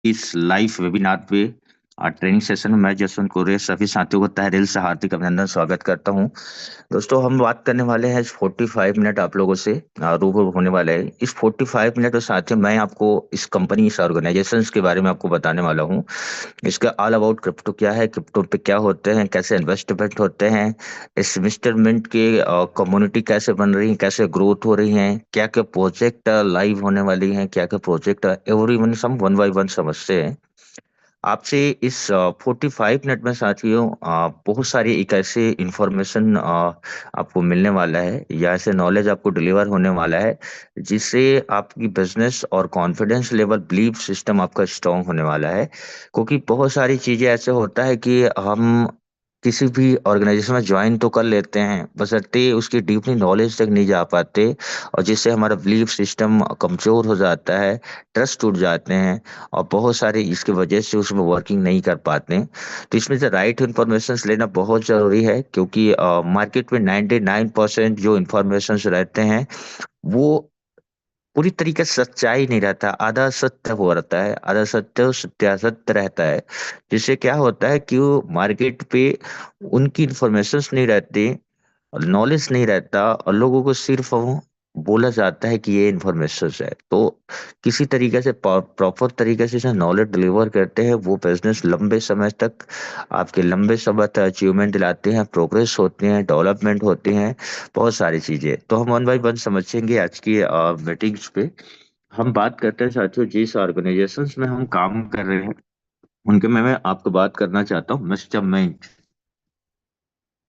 इस live webinar पे training session में मैं जसवंत कोरे सभी साथियों को तहे दिल से हार्दिक अभिनंदन स्वागत करता हूं। दोस्तों, हम बात करने वाले हैं 45 मिनट आप लोगों से रूबरू होने वाले हैं। इस 45 मिनट में साथियों मैं आपको इस कंपनी, इस ऑर्गेनाइजेशन के बारे में आपको बताने वाला हूं। इसका ऑल अबाउट क्रिप्टो क्या है, क्रिप्टो पे क्या होते हैं, कैसे इन्वेस्टमेंट होते हैं, इस इन्वेस्टमेंट की कम्युनिटी कैसे बन रही है, कैसे ग्रोथ हो रही है, क्या क्या प्रोजेक्ट लाइव होने वाली हैं, क्या क्या प्रोजेक्ट एवरी वन हम वन बाय वन समझते हैं आपसे। इस 45 मिनट में साथियों बहुत सारी एक ऐसे इंफॉर्मेशन आपको मिलने वाला है या ऐसे नॉलेज आपको डिलीवर होने वाला है जिससे आपकी बिजनेस और कॉन्फिडेंस लेवल, बिलीफ सिस्टम आपका स्ट्रांग होने वाला है। क्योंकि बहुत सारी चीजें ऐसे होता है कि हम किसी भी ऑर्गेनाइजेशन में ज्वाइन तो कर लेते हैं, बशर्ते उसकी डीपली नॉलेज तक नहीं जा पाते, और जिससे हमारा बिलीफ सिस्टम कमजोर हो जाता है, ट्रस्ट टूट जाते हैं, और बहुत सारे इसकी वजह से उसमें वर्किंग नहीं कर पाते। तो इसमें से राइट इंफॉर्मेशन लेना बहुत जरूरी है, क्योंकि मार्केट में 99% जो इंफॉर्मेशन रहते हैं वो पूरी तरीके से सच्चाई नहीं रहता, आधा सत्य हो रहता है, आधा सत्य सत्यासत्य रहता है। जिससे क्या होता है कि वो मार्केट पे उनकी इंफॉर्मेशन नहीं रहती, नॉलेज नहीं रहता, और लोगों को सिर्फ वो बोला जाता है कि ये इन्फॉर्मेशन है। तो किसी तरीके से प्रॉपर तरीके से नॉलेज डिलीवर करते हैं वो बिजनेस लंबे समय तक, आपके लंबे समय तक अचीवमेंट दिलाते हैं, प्रोग्रेस होते हैं, डेवलपमेंट होती हैं, बहुत सारी चीजें। तो हम वन बाय वन समझेंगे आज की मीटिंग्स पे। हम बात करते हैं साथियों, जिस ऑर्गेनाइजेशंस में हम काम कर रहे हैं उनके में मैं आपको बात करना चाहता हूँ मिस्टर मिंट।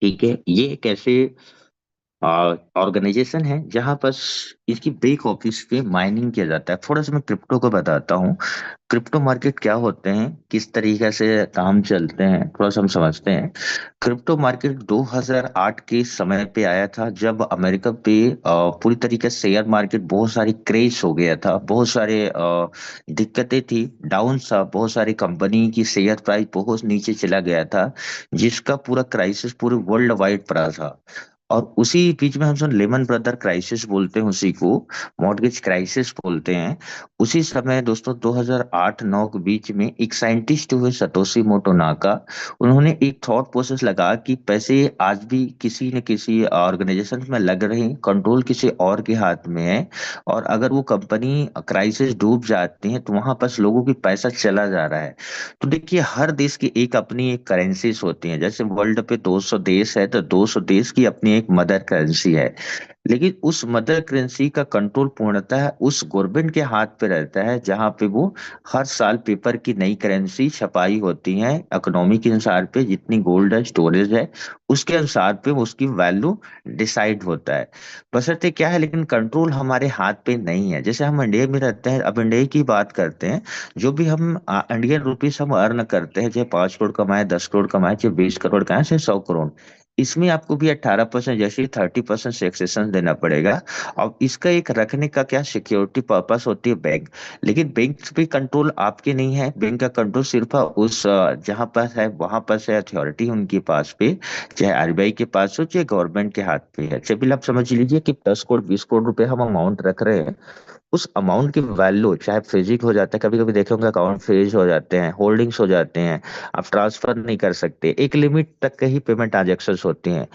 ठीक है, ये एक ऐसे ऑर्गेनाइजेशन है जहां पर इसकी बैक ऑफिस पे माइनिंग किया जाता है। थोड़ा सा मैं क्रिप्टो को बताता हूँ, क्रिप्टो मार्केट क्या होते हैं, किस तरीके से काम चलते हैं, थोड़ा सा हम समझते हैं। क्रिप्टो मार्केट 2008 के समय पे आया था, जब अमेरिका पे पूरी तरीके से शेयर मार्केट बहुत सारी क्रेश हो गया था, बहुत सारे दिक्कतें थी, डाउन सा, बहुत सारी कंपनी की शेयर प्राइस बहुत नीचे चला गया था, जिसका पूरा क्राइसिस पूरे वर्ल्ड वाइड पड़ा था। और उसी बीच में हम सुन लेमन ब्रदर क्राइसिस बोलते हैं उसी को, मॉर्गेज क्राइसिस बोलते हैं। उसी समय दोस्तों 2008-9 के बीच में एक साइंटिस्ट हुए सतोशी मोटो नाका, उन्होंने एक थॉट प्रोसेस लगा कि पैसे आज भी किसी न किसी ऑर्गेनाइजेशन में लग रहे हैं, कंट्रोल किसी और के हाथ में है, और अगर वो कंपनी क्राइसिस डूब जाती है तो वहां पर लोगों की पैसा चला जा रहा है। तो देखिए, हर देश की एक अपनी एक करेंसीज होती है। जैसे वर्ल्ड पे 200 देश है तो 200 देश की अपनी एक मदर करेंसी है, लेकिन उस मदर करेंसी का कंट्रोल पूर्णतः उस गवर्नमेंट के हाथ पे रहता है, जहां पे वो हर साल पेपर की नई करेंसी छपाई होती है, इकोनॉमी के अनुसार पे जितनी गोल्ड है, स्टोरेज है, उसके अनुसार पे उसकी वैल्यू डिसाइड होता है। बशर्ते क्या है, लेकिन कंट्रोल हमारे हाथ पे नहीं है। जैसे हम इंडिया में रहते हैं, अब इंडिया की बात करते हैं, जो भी हम इंडियन रुपीस हम अर्न करते हैं, चाहे 5 करोड़ कमाए, 10 करोड़ कमाए, चाहे 20 करोड़ कमाए, चाहे 100 करोड़, इसमें आपको भी 18% जैसे 30% सेक्सेशन देना पड़ेगा। अब इसका एक रखने का क्या सिक्योरिटी पर्पस होती है, बैंक। लेकिन बैंक पे कंट्रोल आपके नहीं है, बैंक का कंट्रोल सिर्फ उस जहां पर है वहां पर से अथॉरिटी उनके पास पे, चाहे आरबीआई के पास हो, चाहे गवर्नमेंट के हाथ पे है। चलिए आप समझ लीजिए कि 10 करोड़ 20 करोड़ रुपए हम अमाउंट रख रहे हैं, उस अमाउंट की वैल्यू चाहे फ्रीजिंग हो जाता है, कभी कभी देखे होंगे अकाउंट फ्रीज हो जाते हैं, होल्डिंग्स हो जाते हैं, आप ट्रांसफर नहीं कर सकते, एक लिमिट तक के ही पेमेंट ट्रांजेक्शन होती हैं।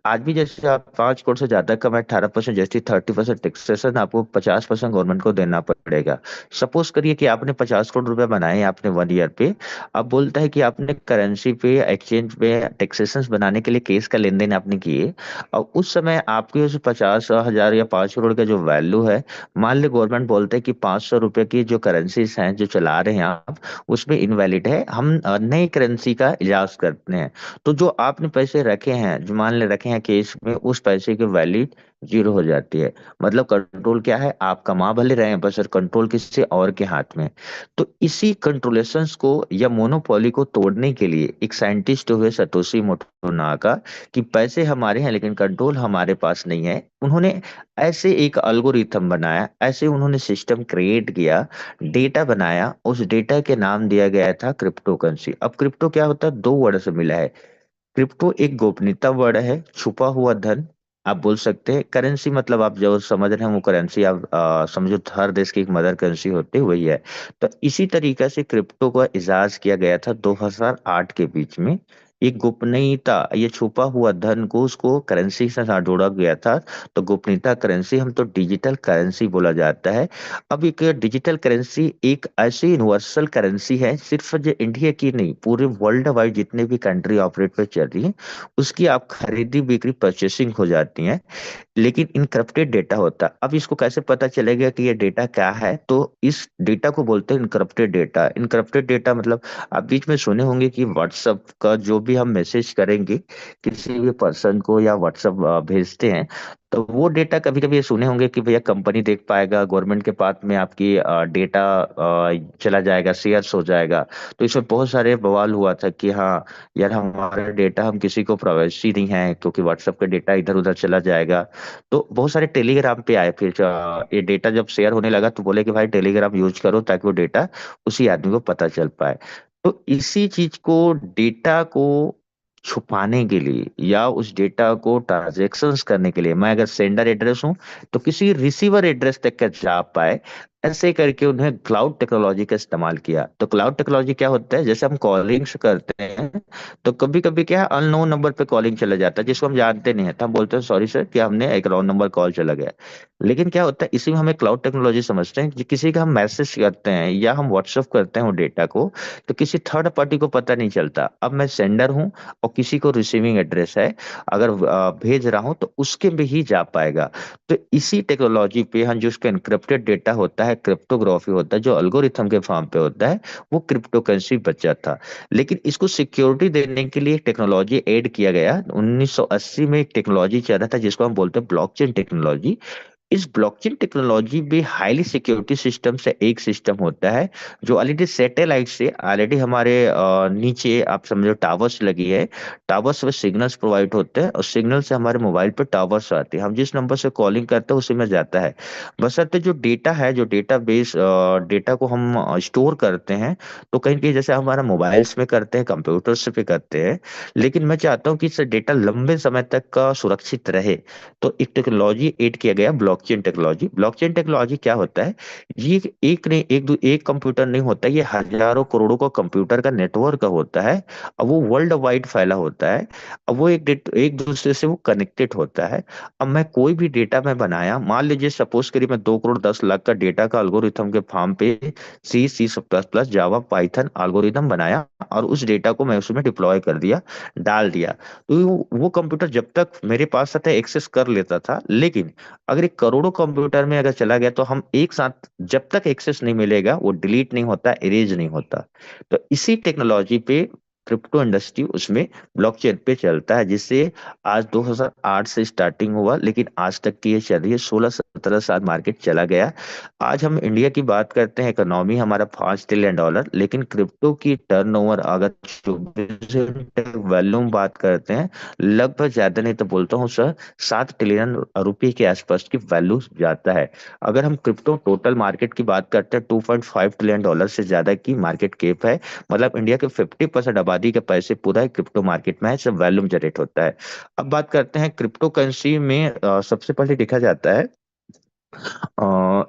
आज भी जैसे आप 5 करोड़ से ज्यादा कमाए, 18% जैसे 30% टैक्सेशन आपको 50% गवर्नमेंट को देना पड़ेगा। सपोज करिए कि आपने 50 करोड़ रुपए बनाए आपने 1 ईयर पे, अब बोलता है कि आपने करेंसी पे, एक्सचेंज पे टैक्सेशन बनाने के लिए केस का लेन देन आपने किए, और उस समय आपके उस 50,000 या 5 करोड़ का जो वैल्यू है, मान ली गवर्नमेंट बोलते हैं कि 500 रुपए की जो करेंसीज हैं जो चला रहे हैं आप, उसमें इनवैलिड है, हम नई करेंसी का इजाज करते हैं। तो जो आपने पैसे रखे हैं, जो मान ले रखे हैं केस में, उस पैसे की वैलिड जीरो हो जाती है। मतलब कंट्रोल क्या है, आप कमा भले रहे हैं, बस कंट्रोल किसी और के हाथ में। तो इसी कंट्रोलेशंस को या मोनोपोली को तोड़ने के लिए एक साइंटिस्ट हुए सतोशी मोटोनाका, कि पैसे हमारे हैं लेकिन कंट्रोल हमारे पास नहीं है, उन्होंने ऐसे एक अल्गोरिथम बनाया, ऐसे उन्होंने सिस्टम क्रिएट किया, डेटा बनाया, उस डेटा के नाम दिया गया था क्रिप्टो करेंसी। अब क्रिप्टो क्या होता है, दो वर्ड से मिला है। क्रिप्टो एक गोपनीयता वर्ड है, छुपा हुआ धन, आप बोल सकते हैं करेंसी, मतलब आप जो समझ रहे हैं वो करेंसी आप समझो तो हर देश की एक मदर करेंसी होती है, वही है। तो इसी तरीके से क्रिप्टो का इजाज किया गया था 2008 के बीच में। एक गोपनीयता, ये छुपा हुआ धन को उसको करेंसी से साथ जोड़ा गया था। तो गोपनीयता करेंसी हम तो डिजिटल करेंसी बोला जाता है। अब एक डिजिटल करेंसी एक ऐसी यूनिवर्सल करेंसी है, सिर्फ जो इंडिया की नहीं, पूरे वर्ल्ड वाइड जितने भी कंट्री ऑपरेट पे चल रही है, उसकी आप खरीदी बिक्री परचेसिंग हो जाती है। लेकिन इनक्रप्टेड डेटा होता है। अब इसको कैसे पता चलेगा कि ये डेटा क्या है? तो इस डेटा को बोलते हैं इनक्रप्टेड डेटा। इनक्रप्टेड डेटा मतलब आप बीच में सुने होंगे कि व्हाट्सएप का जो भी हम मैसेज करेंगे किसी भी पर्सन को या व्हाट्सएप भेजते हैं, तो वो डेटा कभी कभी ये सुने होंगे कि भैया कंपनी देख पाएगा, गवर्नमेंट के पास में आपकी डेटा चला जाएगा, शेयर्स हो जाएगा। तो इसमें बहुत सारे बवाल हुआ था कि हाँ यार, हमारा डेटा हम किसी को प्राइवेसी नहीं है, क्योंकि व्हाट्सएप का डेटा इधर उधर चला जाएगा। तो बहुत सारे टेलीग्राम पे आए, फिर ये डेटा जब शेयर होने लगा तो बोले कि भाई टेलीग्राम यूज करो ताकि वो डेटा उसी आदमी को पता चल पाए। तो इसी चीज को, डेटा को छुपाने के लिए या उस डेटा को ट्रांजेक्शन्स करने के लिए, मैं अगर सेंडर एड्रेस हूं तो किसी रिसीवर एड्रेस तक का जा पाए, ऐसे करके उन्हें क्लाउड टेक्नोलॉजी का इस्तेमाल किया। तो क्लाउड टेक्नोलॉजी क्या होता है, जैसे हम कॉलिंग्स करते हैं तो कभी कभी क्या है, अननोन नंबर पे कॉलिंग चला जाता है जिसको हम जानते नहीं है, तो हम बोलते हैं सॉरी सर कि हमने एक रॉन्ग नंबर कॉल चला गया। लेकिन क्या होता है, इसी में हमें क्लाउड टेक्नोलॉजी समझते हैं कि किसी का हम मैसेज करते हैं या हम व्हाट्सअप करते हैं वो डेटा को, तो किसी थर्ड पार्टी को पता नहीं चलता। अब मैं सेंडर हूँ और किसी को रिसीविंग एड्रेस है, अगर भेज रहा हूँ तो उसके भी ही जा पाएगा। तो इसी टेक्नोलॉजी पे हम, जो उसका एनक्रिप्टेड डेटा होता है, क्रिप्टोग्राफी होता है, जो अल्गोरिथम के फॉर्म पे होता है, वो क्रिप्टो करेंसी बचा था। लेकिन इसको सिक्योरिटी देने के लिए टेक्नोलॉजी ऐड किया गया। 1980 में एक टेक्नोलॉजी चल रहा था जिसको हम बोलते हैं ब्लॉकचेन टेक्नोलॉजी। इस ब्लॉकचेन टेक्नोलॉजी में हाईली सिक्योरिटी सिस्टम से एक सिस्टम होता है, जो ऑलरेडी सैटेलाइट से ऑलरेडी हमारे नीचे आप समझो टावर्स लगी है, टावर्स में सिग्नल्स प्रोवाइड होते हैं और सिग्नल से हमारे मोबाइल पे टावर्स आते हैं, हम जिस नंबर से कॉलिंग करते हैं उसी में जाता है। बशर्ते जो डेटा है, जो डेटा बेस डेटा को हम स्टोर करते हैं, तो कहीं कहीं जैसे हमारा मोबाइल्स में करते हैं, कंप्यूटर्स पे करते हैं, लेकिन मैं चाहता हूँ कि इससे डेटा लंबे समय तक का सुरक्षित रहे। तो एक टेक्नोलॉजी ऐड किया गया, ब्लॉकचेन टेक्नोलॉजी। ब्लॉकचेन टेक्नोलॉजी क्या होता है, ये एक नहीं, एक कंप्यूटर नहीं होता, ये हजारों करोड़ों का कंप्यूटर का नेटवर्क होता है। अब वो वर्ल्ड वाइड फैला होता है। अब वो एक दूसरे से वो कनेक्टेड होता है। अब मैं कोई भी डेटा मैं बनाया, मान लीजिए सपोज करिए मैं 2 करोड़ 10 लाख का डेटा का एल्गोरिथम के फॉर्म पे C++, जावा, पाइथन एल्गोरिथम बनाया, और उस डेटा को मैं उसमें डिप्लॉय कर दिया, डाल दिया। तो वो कंप्यूटर जब तक मेरे पास था एक्सेस कर लेता था। लेकिन अगर एक करोड़ों कंप्यूटर में अगर चला गया तो हम एक साथ, जब तक एक्सेस नहीं मिलेगा वो डिलीट नहीं होता, इरेज नहीं होता। तो इसी टेक्नोलॉजी पे क्रिप्टो इंडस्ट्री उसमें ब्लॉकचेन पे चलता है, जिससे आज 2008 से स्टार्टिंग हुआ, लेकिन आज तक की ये चल रही है, 16 17 साल मार्केट चला गया। आज हम इंडिया की बात करते हैं, इकोनॉमी हमारा $5 ट्रिलियन, लेकिन क्रिप्टो की टर्नओवर अगर 24 वॉल्यूम बात करते हैं, लगभग ज्यादा नहीं तो बोलता हूँ सर, $7 ट्रिलियन के आसपास की वैल्यू जाता है। अगर हम क्रिप्टो टोटल मार्केट की बात करते हैं, $2.5 ट्रिलियन से ज्यादा की मार्केट कैप है। मतलब इंडिया के 50% आबादी के पैसे पूरा है क्रिप्टो मार्केट में है, सब वैल्यूम जनरेट होता है। अब बात करते हैं क्रिप्टो करेंसी में, सबसे पहले देखा जाता है अ,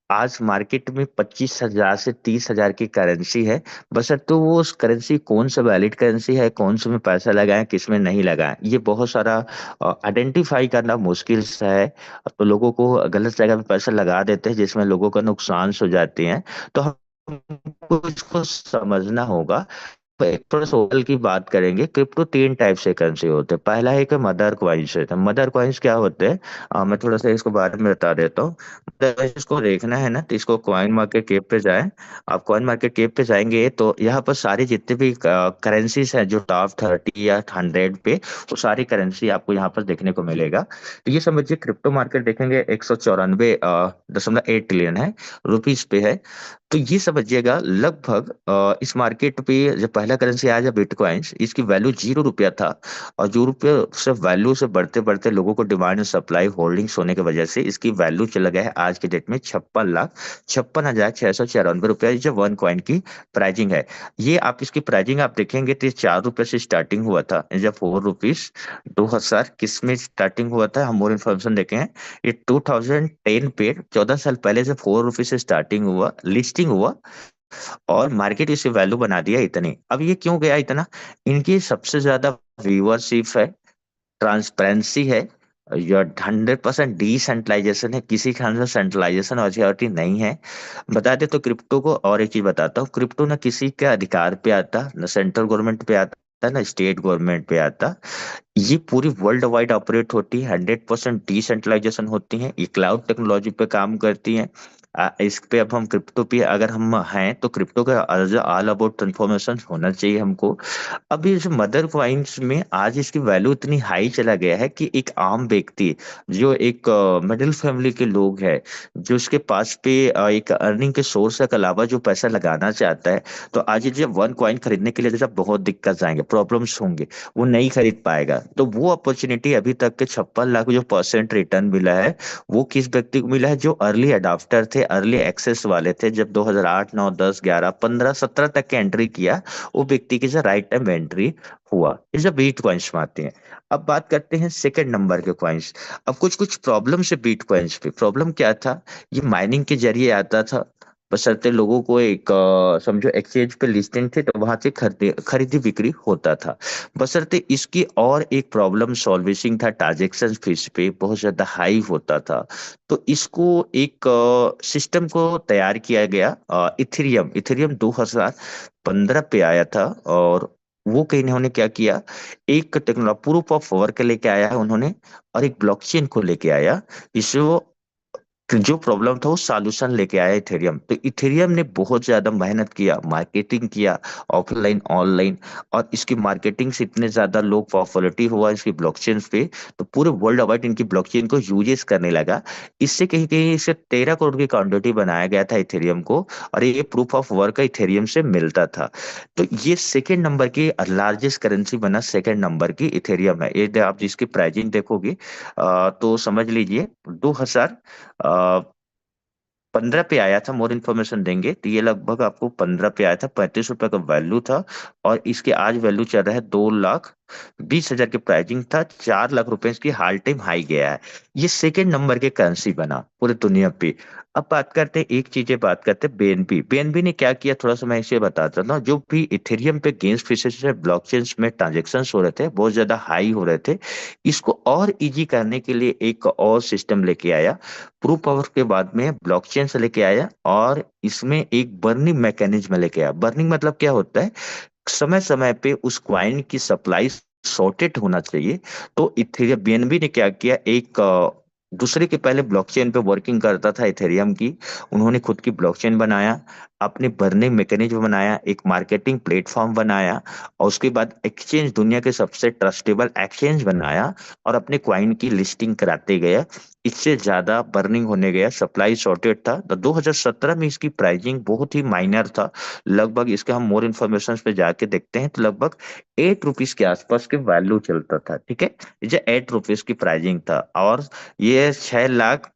आज मार्केट में 25,000 से 30,000 की करेंसी है। बस तो वो उस करेंसी कौन सा वैलिड करेंसी है, कौन से में पैसा लगाएं, किस में नहीं लगाएं, ये बहुत सारा आइडेंटिफाई करना मुश्किल सा है। तो लोगों को गलत जगह पे पैसा लगा देते हैं जिसमें लोगों का नुकसान हो जाते हैं। तो हमको इसको समझना होगा। तो एक थोड़ा सा ओवरऑल की बात करेंगे, क्रिप्टो 3 टाइप से करेंसी होते हैं। पहला है कि मदर क्वाइंस होते हैं। मदर क्वाइंस क्या होते हैं, मैं थोड़ा सा इसको बारे में बता देता हूँ। मदर इसको देखना है ना, तो इसको कॉइन मार्केट कैप पे जाए। आप कॉइन मार्केट कैप पे जाएंगे तो यहाँ पर सारी जितने भी करेंसीज हैं जो टॉप 30 या 100 पे, वो सारी करेंसी आपको यहाँ पर देखने को मिलेगा। तो ये समझिए क्रिप्टो मार्केट देखेंगे 194.8 ट्रिलियन है, रुपीज पे है। तो ये समझिएगा लगभग इस मार्केट पे जब पहले पहला करेंसी आया जब बिटकॉइंस, इसकी वैल्यू 0 रुपया था। और 0 रुपये से वैल्यू से बढ़ते बढ़ते लोगों को डिमांड एंड सप्लाई होल्डिंग्स होने की वजह से इसकी वैल्यू चला गया है आज के डेट में 56,56,694 रुपया, जो 1 कॉइन की प्राइसिंग है। ये आप इसकी प्राइसिंग आप देखेंगे तो 4 रुपये से स्टार्टिंग हुआ था, जब 4 रुपीज 2000 किस में स्टार्टिंग हुआ था, हम और इन्फॉर्मेशन देखे हैं। ये 2010 पे 14 साल पहले से 4 रुपये से स्टार्टिंग हुआ, लिस्टिंग हुआ, और मार्केट इसे वैल्यू बना दिया इतने। अब ये क्यों गया इतना? इनकी सबसे ज्यादा व्यूअरशिप है, ट्रांसपेरेंसी है, या 100% डिसेंट्रलाइजेशन है, किसी खान से सेंट्रलाइजेशन अथॉरिटी नहीं है। बता दे तो क्रिप्टो को और एक चीज बताता हूँ, क्रिप्टो ना किसी के अधिकार पे आता, ना सेंट्रल गवर्नमेंट पे आता, ना स्टेट गवर्नमेंट पे आता। ये पूरी वर्ल्ड वाइड ऑपरेट होती है, 100% डिसेंट्रलाइजेशन होती है, ये क्लाउड टेक्नोलॉजी पे काम करती है। इस पे अब हम क्रिप्टो पे अगर हम हैं तो क्रिप्टो का ऑल अबाउट इन्फॉर्मेशन होना चाहिए हमको। अब इस मदर कॉइन्स में आज इसकी वैल्यू इतनी हाई चला गया है कि एक आम व्यक्ति, जो एक मिडिल फैमिली के लोग हैं, जो उसके पास पे एक अर्निंग के सोर्स के अलावा जो पैसा लगाना चाहता है, तो आज ये जब 1 कॉइन खरीदने के लिए जैसा बहुत दिक्कत आएंगे, प्रॉब्लम्स होंगे, वो नहीं खरीद पाएगा। तो वो अपॉर्चुनिटी अभी तक के 56 लाख जो परसेंट रिटर्न मिला है, वो किस व्यक्ति को मिला है? जो अर्ली अडाप्टर थे, अर्ली एक्सेस वाले थे, जब 2008 9 10 11 15 17 तक के एंट्री किया, वो व्यक्ति की जो राइट टाइम एंट्री हुआ। ये जब बीट कॉइन्स में आते हैं। अब बात करते हैं सेकंड नंबर के कॉइन्स। अब कुछ कुछ प्रॉब्लम से बीट कॉइन्स पे, प्रॉब्लम क्या था? ये माइनिंग के जरिए आता था, बशर्ते लोगों को एक समझो एक्सचेंज पे लिस्टिंग थे तो वहां से खरीदी खरीदी बिक्री होता था। बशर्ते इसकी और एक प्रॉब्लम सॉल्विंग था, ट्रांजेक्शन फीस पे बहुत ज्यादा हाई होता था। तो इसको एक सिस्टम को तैयार किया गया, इथेरियम इथेरियम 2015 पे आया था। और वो कहीं इन्होंने क्या किया, एक टेक्नोलॉजी प्रूफ ऑफ वर्क लेके आया है उन्होंने, और एक ब्लॉकचेन को लेके आया। इससे वो तो जो प्रॉब्लम था वो सॉल्यूशन लेके आया इथेरियम। तो इथेरियम ने बहुत ज्यादा मेहनत किया, मार्केटिंग किया, ऑफलाइन ऑनलाइन, और इसकी मार्केटिंग से इतने ज्यादा लोग पॉपुलैरिटी हुआ इसकी ब्लॉकचेन पे, तो पूरे वर्ल्ड वाइड इनकी ब्लॉकचेन को यूजेस करने लगा। इससे कहीं कहीं इसे 13 करोड़ की क्वांटिटी बनाया गया था इथेरियम को, और ये प्रूफ ऑफ वर्क इथेरियम से मिलता था। तो ये सेकेंड नंबर की लार्जेस्ट करेंसी बना, सेकेंड नंबर की इथेरियम है। ये आप जिसकी प्राइसिंग देखोगे तो समझ लीजिए 2000 15 पे आया था, मोर इन्फॉर्मेशन देंगे तो ये लगभग आपको 15 पे आया था, 35 रुपए का वैल्यू था। और इसके आज वैल्यू चल रहा है 2,20,000 की प्राइसिंग था, 4 लाख रुपए इसकी हाल टाइम हाई गया है। ये सेकेंड नंबर के करेंसी बना पूरे दुनिया पे। अब बात करते हैं, एक चीजें बात करते हैं बीएनबी। बीएनबी ने क्या किया, थोड़ा सा मैं इसे बताता हूँ। जो भी इथेरियम पे गेन्स फीसेस से ब्लॉकचेन में ट्रांजेक्शन हो रहे थे, बहुत ज्यादा हाई हो रहे थे, इसको और इजी करने के लिए एक और सिस्टम लेके आया, प्रूफ ऑफ के बाद में ब्लॉकचेन से लेके आया, और इसमें एक बर्निंग मैकेनिज्म लेके आया। बर्निंग मतलब क्या होता है? समय समय पे उस क्वाइन की सप्लाई सॉर्टेड होना चाहिए। तो इथेरियम बीएनबी ने क्या किया, एक दूसरे के पहले ब्लॉकचेन पे वर्किंग करता था इथेरियम की, उन्होंने खुद की ब्लॉकचेन बनाया, अपने बर्निंग मैकेनिज्म बनाया, एक मार्केटिंग प्लेटफॉर्म बनाया, और उसके बाद एक्सचेंज, दुनिया के सबसे ट्रस्टेबल एक्सचेंज बनाया, और अपने क्वाइन की लिस्टिंग कराते गए। इससे ज्यादा बर्निंग होने गया, सप्लाई शॉर्टेज था। तो 2017 में इसकी प्राइसिंग बहुत ही माइनर था, लगभग इसके हम मोर इन्फॉर्मेशन पे जाके देखते हैं तो लगभग 8 रुपीज के आसपास के वैल्यू चलता था। ठीक है, ये 8 रुपीज की प्राइसिंग था, और ये 6 लाख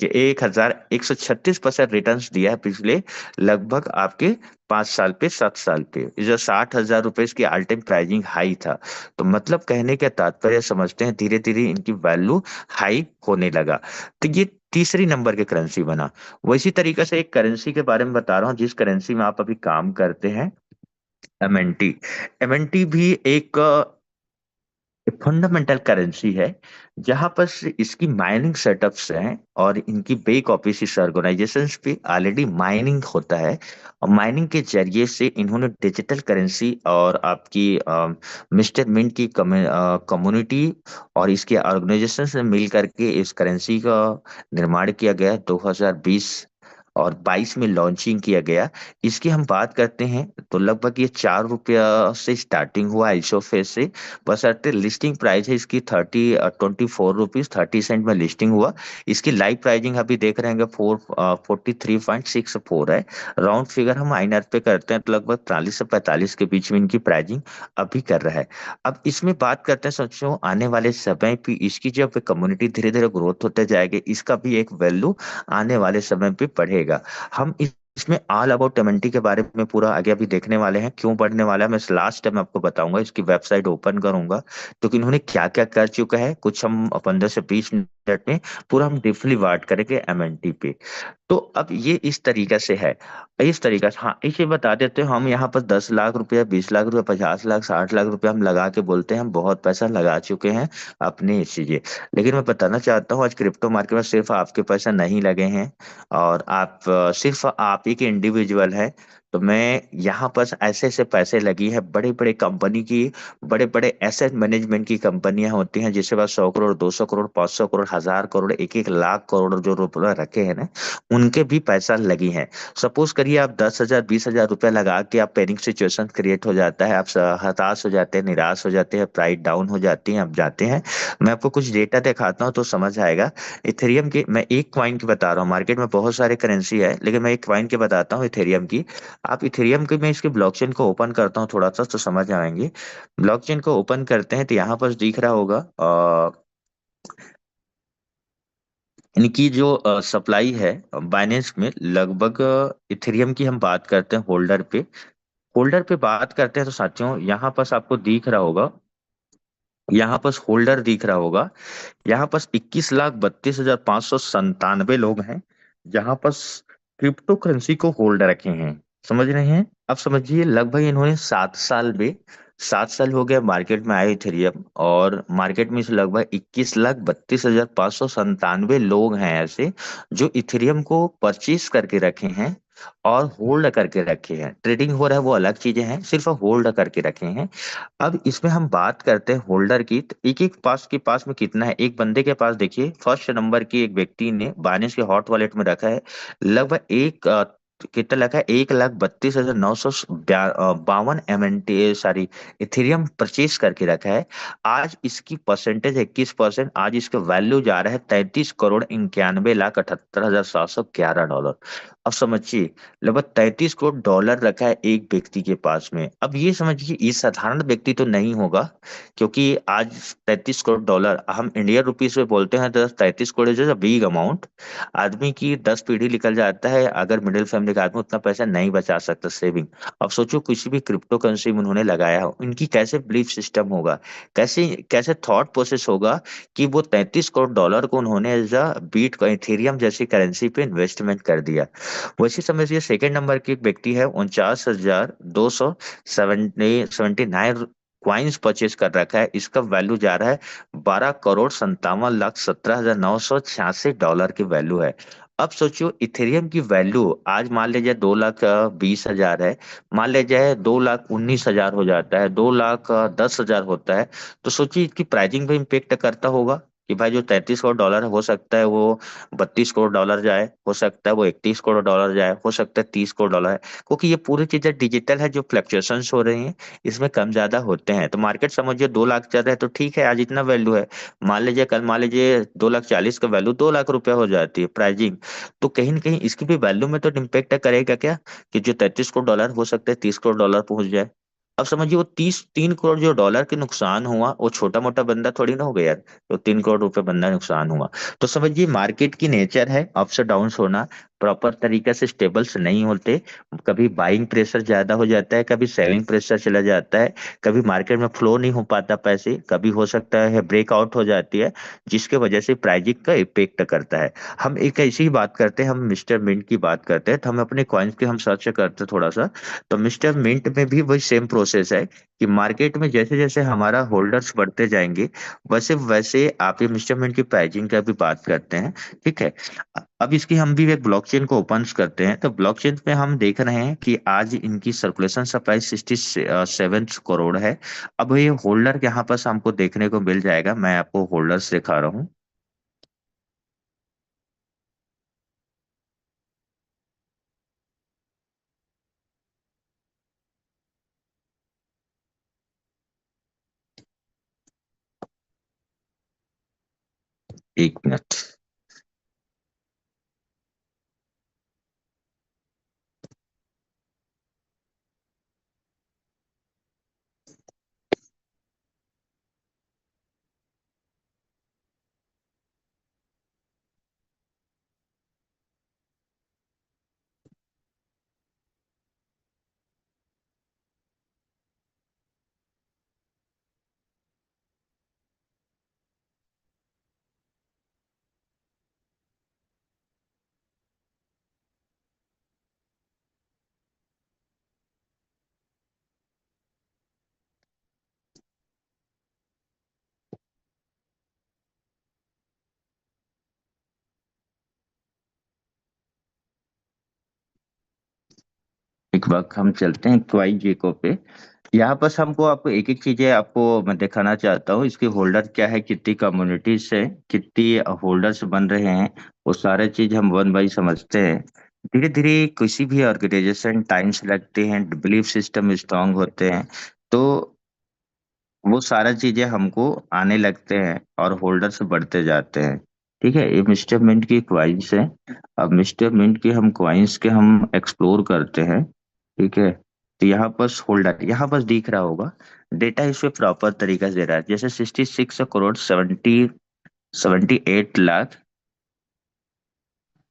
1,136% रिटर्न दिया है पिछले लगभग आपके 5 साल पे 7 साल पे, जो 60,000 रुपए की ऑल टाइम प्राइसिंग हाई था। तो मतलब कहने का तात्पर्य समझते हैं, धीरे धीरे इनकी वैल्यू हाई होने लगा। तो ये तीसरी नंबर के करेंसी बना। वैसी तरीके से एक करेंसी के बारे में बता रहा हूँ जिस करेंसी में आप अभी काम करते हैं, एमएनटी। एमएनटी भी एक फंडामेंटल करेंसी है, जहां पर से इसकी माइनिंग सेटअप्स हैं, और इनकी बैक ऑफिस इस ऑर्गेनाइजेशंस पे ऑलरेडी माइनिंग होता है। और माइनिंग के जरिए से इन्होंने डिजिटल करेंसी और आपकी मिस्टर मिंट की कम्युनिटी और इसके ऑर्गेनाइजेशन से मिल करके इस करेंसी का निर्माण किया गया 2020 और 22 में लॉन्चिंग किया गया। इसकी हम बात करते हैं तो लगभग ये 4 रुपया से स्टार्टिंग हुआ आइसोफेस से। बशर्ते लिस्टिंग प्राइस है इसकी 24 रुपीज 30 सेंट में लिस्टिंग हुआ। इसकी लाइव प्राइसिंग अभी देख रहे हैं 43.64 है। राउंड फिगर हम आईनर पे करते हैं तो लगभग 40 से 45 के बीच में इनकी प्राइसिंग अभी कर रहा है। अब इसमें बात करते हैं सोचो आने वाले समय पे इसकी जब कम्युनिटी धीरे धीरे ग्रोथ होते जाएगी इसका भी एक वैल्यू आने वाले समय पे बढ़ेगा। हम इसमें ऑल अबाउट टेमेंटी के बारे में पूरा आगे अभी देखने वाले हैं, क्यों बढ़ने वाला है मैं लास्ट टाइम आपको बताऊंगा। इसकी वेबसाइट ओपन करूंगा तो कि इन्होंने क्या क्या कर चुका है, कुछ हम 15 से 20 मिनट में पूरा हम डीपली बात करेंगे एमएनटी पे। तो अब ये इस तरीके से है, इस तरीके से। हाँ इसे बता देते हैं, हम यहाँ पर 10 लाख रुपया 20 लाख रुपया 50 लाख 60 लाख रुपया हम लगा के बोलते हैं हम बहुत पैसा लगा चुके हैं अपने चीजें। लेकिन मैं बताना चाहता हूँ आज क्रिप्टो मार्केट में सिर्फ आपके पैसा नहीं लगे हैं और आप सिर्फ आप ही के इंडिविजुअल है। तो मैं यहाँ पर ऐसे ऐसे पैसे लगी है बड़े बड़े कंपनी की, बड़े बड़े एसेट मैनेजमेंट की कंपनियां होती हैं जिसके पास 100 करोड़ 200 करोड़ 500 करोड़ 1000 करोड़ 1 1 लाख करोड़ जो रुपए रखे हैं ना, उनके भी पैसा लगी है। सपोज करिए आप 10,000 20,000 रुपया लगा के आप पैनिक सिचुएशन क्रिएट हो जाता है, आप हताश हो जाते हैं निराश हो जाते हैं प्राइस डाउन हो जाती है, आप जाते हैं। मैं आपको कुछ डेटा दिखाता हूँ तो समझ आएगा। इथेरियम की मैं एक क्वाइन की बता रहा हूँ, मार्केट में बहुत सारे करेंसी है लेकिन मैं एक क्वाइन की बताता हूँ इथेरियम की। आप इथेरियम की मैं इसके ब्लॉकचेन को ओपन करता हूँ थोड़ा सा तो समझ आएंगे। ब्लॉकचेन को ओपन करते हैं तो यहाँ पर दिख रहा होगा इनकी जो सप्लाई है बाइनेंस में लगभग इथेरियम की हम बात करते हैं होल्डर पे। होल्डर पे बात करते हैं तो साथियों यहाँ पास आपको दिख रहा होगा, यहाँ पास होल्डर दिख रहा होगा। यहाँ पास 21,32,597 लोग हैं जहाँ पास क्रिप्टो करेंसी को होल्ड रखे हैं। समझ रहे हैं? अब समझिए लगभग इन्होंने 7 साल में 7 साल हो गया मार्केट में आए इथेरियम, और मार्केट में से लगभग 21,32,597 लोग हैं ऐसे जो इथेरियम को परचेज करके रखे हैं और होल्ड करके रखे हैं। ट्रेडिंग हो रहा है वो अलग चीजें हैं, सिर्फ होल्ड करके रखे हैं। अब इसमें हम बात करते हैं होल्डर की, तो एक एक पास के पास में कितना है। एक बंदे के पास देखिए फर्स्ट नंबर की एक व्यक्ति ने बाइनेंस के हॉट वॉलेट में रखा है लगभग कितना लगा है 1,32,900 52 MNT सॉरी इथेरियम परचेज करके रखा है। आज इसकी परसेंटेज 21%, आज इसका वैल्यू जा रहा है 33,91,78,711 डॉलर। अब समझिए लगभग 33 करोड़ डॉलर रखा है एक व्यक्ति के पास में। अब ये समझिए ये साधारण व्यक्ति तो नहीं होगा, क्योंकि आज 33 करोड़ डॉलर हम इंडियन रुपीस में बोलते हैं तो 33 crore is a big amount. आदमी की 10 पीढ़ी निकल जाता है अगर मिडिल फैमिली का आदमी उतना पैसा नहीं बचा सकता सेविंग। अब सोचो किसी भी क्रिप्टो करेंसी में उन्होंने लगाया हो, इनकी कैसे बिलीफ सिस्टम होगा, कैसे कैसे थॉट प्रोसेस होगा कि वो 33 करोड़ डॉलर को उन्होंने एज अ बीट इथेरियम जैसी करेंसी पे इन्वेस्टमेंट कर दिया। वैसे समझिए सेकंड नंबर की एक व्यक्ति है 49,279 क्वाइंस परचेज कर रखा है, इसका वैल्यू जा रहा है 12,57,17,986 डॉलर की वैल्यू है। अब सोचियो इथेरियम की वैल्यू आज मान लीजिए 2,20,000 है, मान लीजिए 2,19,000 हो जाता है, 2,10,000 होता है, तो सोचिए इसकी प्राइसिंग पे इम्पेक्ट करता होगा कि भाई जो 33 करोड़ डॉलर है हो सकता है वो 32 करोड़ डॉलर जाए, हो सकता है वो 31 करोड़ डॉलर जाए, हो सकता है 30 करोड़ डॉलर है, क्योंकि ये पूरी चीजें डिजिटल है। जो फ्लक्चुएशंस हो रही हैं इसमें कम ज्यादा होते हैं। तो मार्केट समझिए 2 लाख चल रहा है तो ठीक है आज इतना वैल्यू है, मान लीजिए कल मान लीजिए 2,40,000 का वैल्यू 2 लाख रुपया हो जाती है प्राइसिंग, तो कहीं ना कहीं इसकी भी वैल्यू में तो इम्पेक्ट करेगा क्या, कि जो 33 करोड़ डॉलर हो सकता है 30 करोड़ डॉलर पहुंच जाए। अब समझिए वो 33 करोड़ जो डॉलर के नुकसान हुआ वो छोटा मोटा बंदा थोड़ी ना हो गया यार, तो 3 करोड़ रुपए बंदा नुकसान हुआ। तो समझिए मार्केट की नेचर है अप्स डाउन होना, प्रॉपर तरीके से स्टेबल्स नहीं होते। कभी बाइंग प्रेशर ज्यादा हो जाता है, कभी सेलिंग प्रेशर चला जाता है, कभी मार्केट में फ्लो नहीं हो पाता पैसे, कभी हो सकता है ब्रेकआउट हो जाती है जिसके वजह से प्राइजिंग का इफेक्ट करता है। हम एक ऐसी ही बात करते हैं, हम मिस्टर मिंट की बात करते हैं तो हम अपने कॉइन्स के हम सर्च करते हैं थोड़ा सा। तो मिस्टर मिंट में भी वही सेम प्रोसेस है कि मार्केट में जैसे जैसे हमारा होल्डर्स बढ़ते जाएंगे वैसे वैसे आप ये मिस्टर मिंट की प्राइजिंग का भी बात करते हैं। ठीक है, अब इसकी हम भी एक ब्लॉकचेन को ओपन करते हैं तो ब्लॉकचेन पे हम देख रहे हैं कि आज इनकी सर्कुलेशन सप्लाई 67 करोड़ है। अब ये होल्डर यहाँ पर हमको देखने को मिल जाएगा, मैं आपको होल्डर्स दिखा रहा हूँ। एक मिनट। एक बार हम चलते हैं क्वाई जेको पे। यहाँ बस हमको आपको एक एक चीजें आपको मैं दिखाना चाहता हूँ। इसकी होल्डर क्या है, कितनी कम्युनिटीज है, कितनी होल्डर्स बन रहे हैं, वो सारे चीज हम वन बाई समझते हैं। धीरे धीरे किसी भी ऑर्गेनाइजेशन टाइम्स लगते हैं, बिलीफ सिस्टम स्ट्रांग होते हैं, तो वो सारा चीजें हमको आने लगते हैं और होल्डर्स बढ़ते जाते हैं। ठीक है, ये मिस्टर मिंट की क्वाइंस है। अब मिस्टर मिंट की हम क्वाइंस के हम एक्सप्लोर करते हैं। ठीक है, तो यहाँ पर होल्डर यहाँ पर दिख रहा होगा। डेटा इस पे प्रॉपर तरीका से दे रहा है, जैसे 66 करोड़ 78 लाख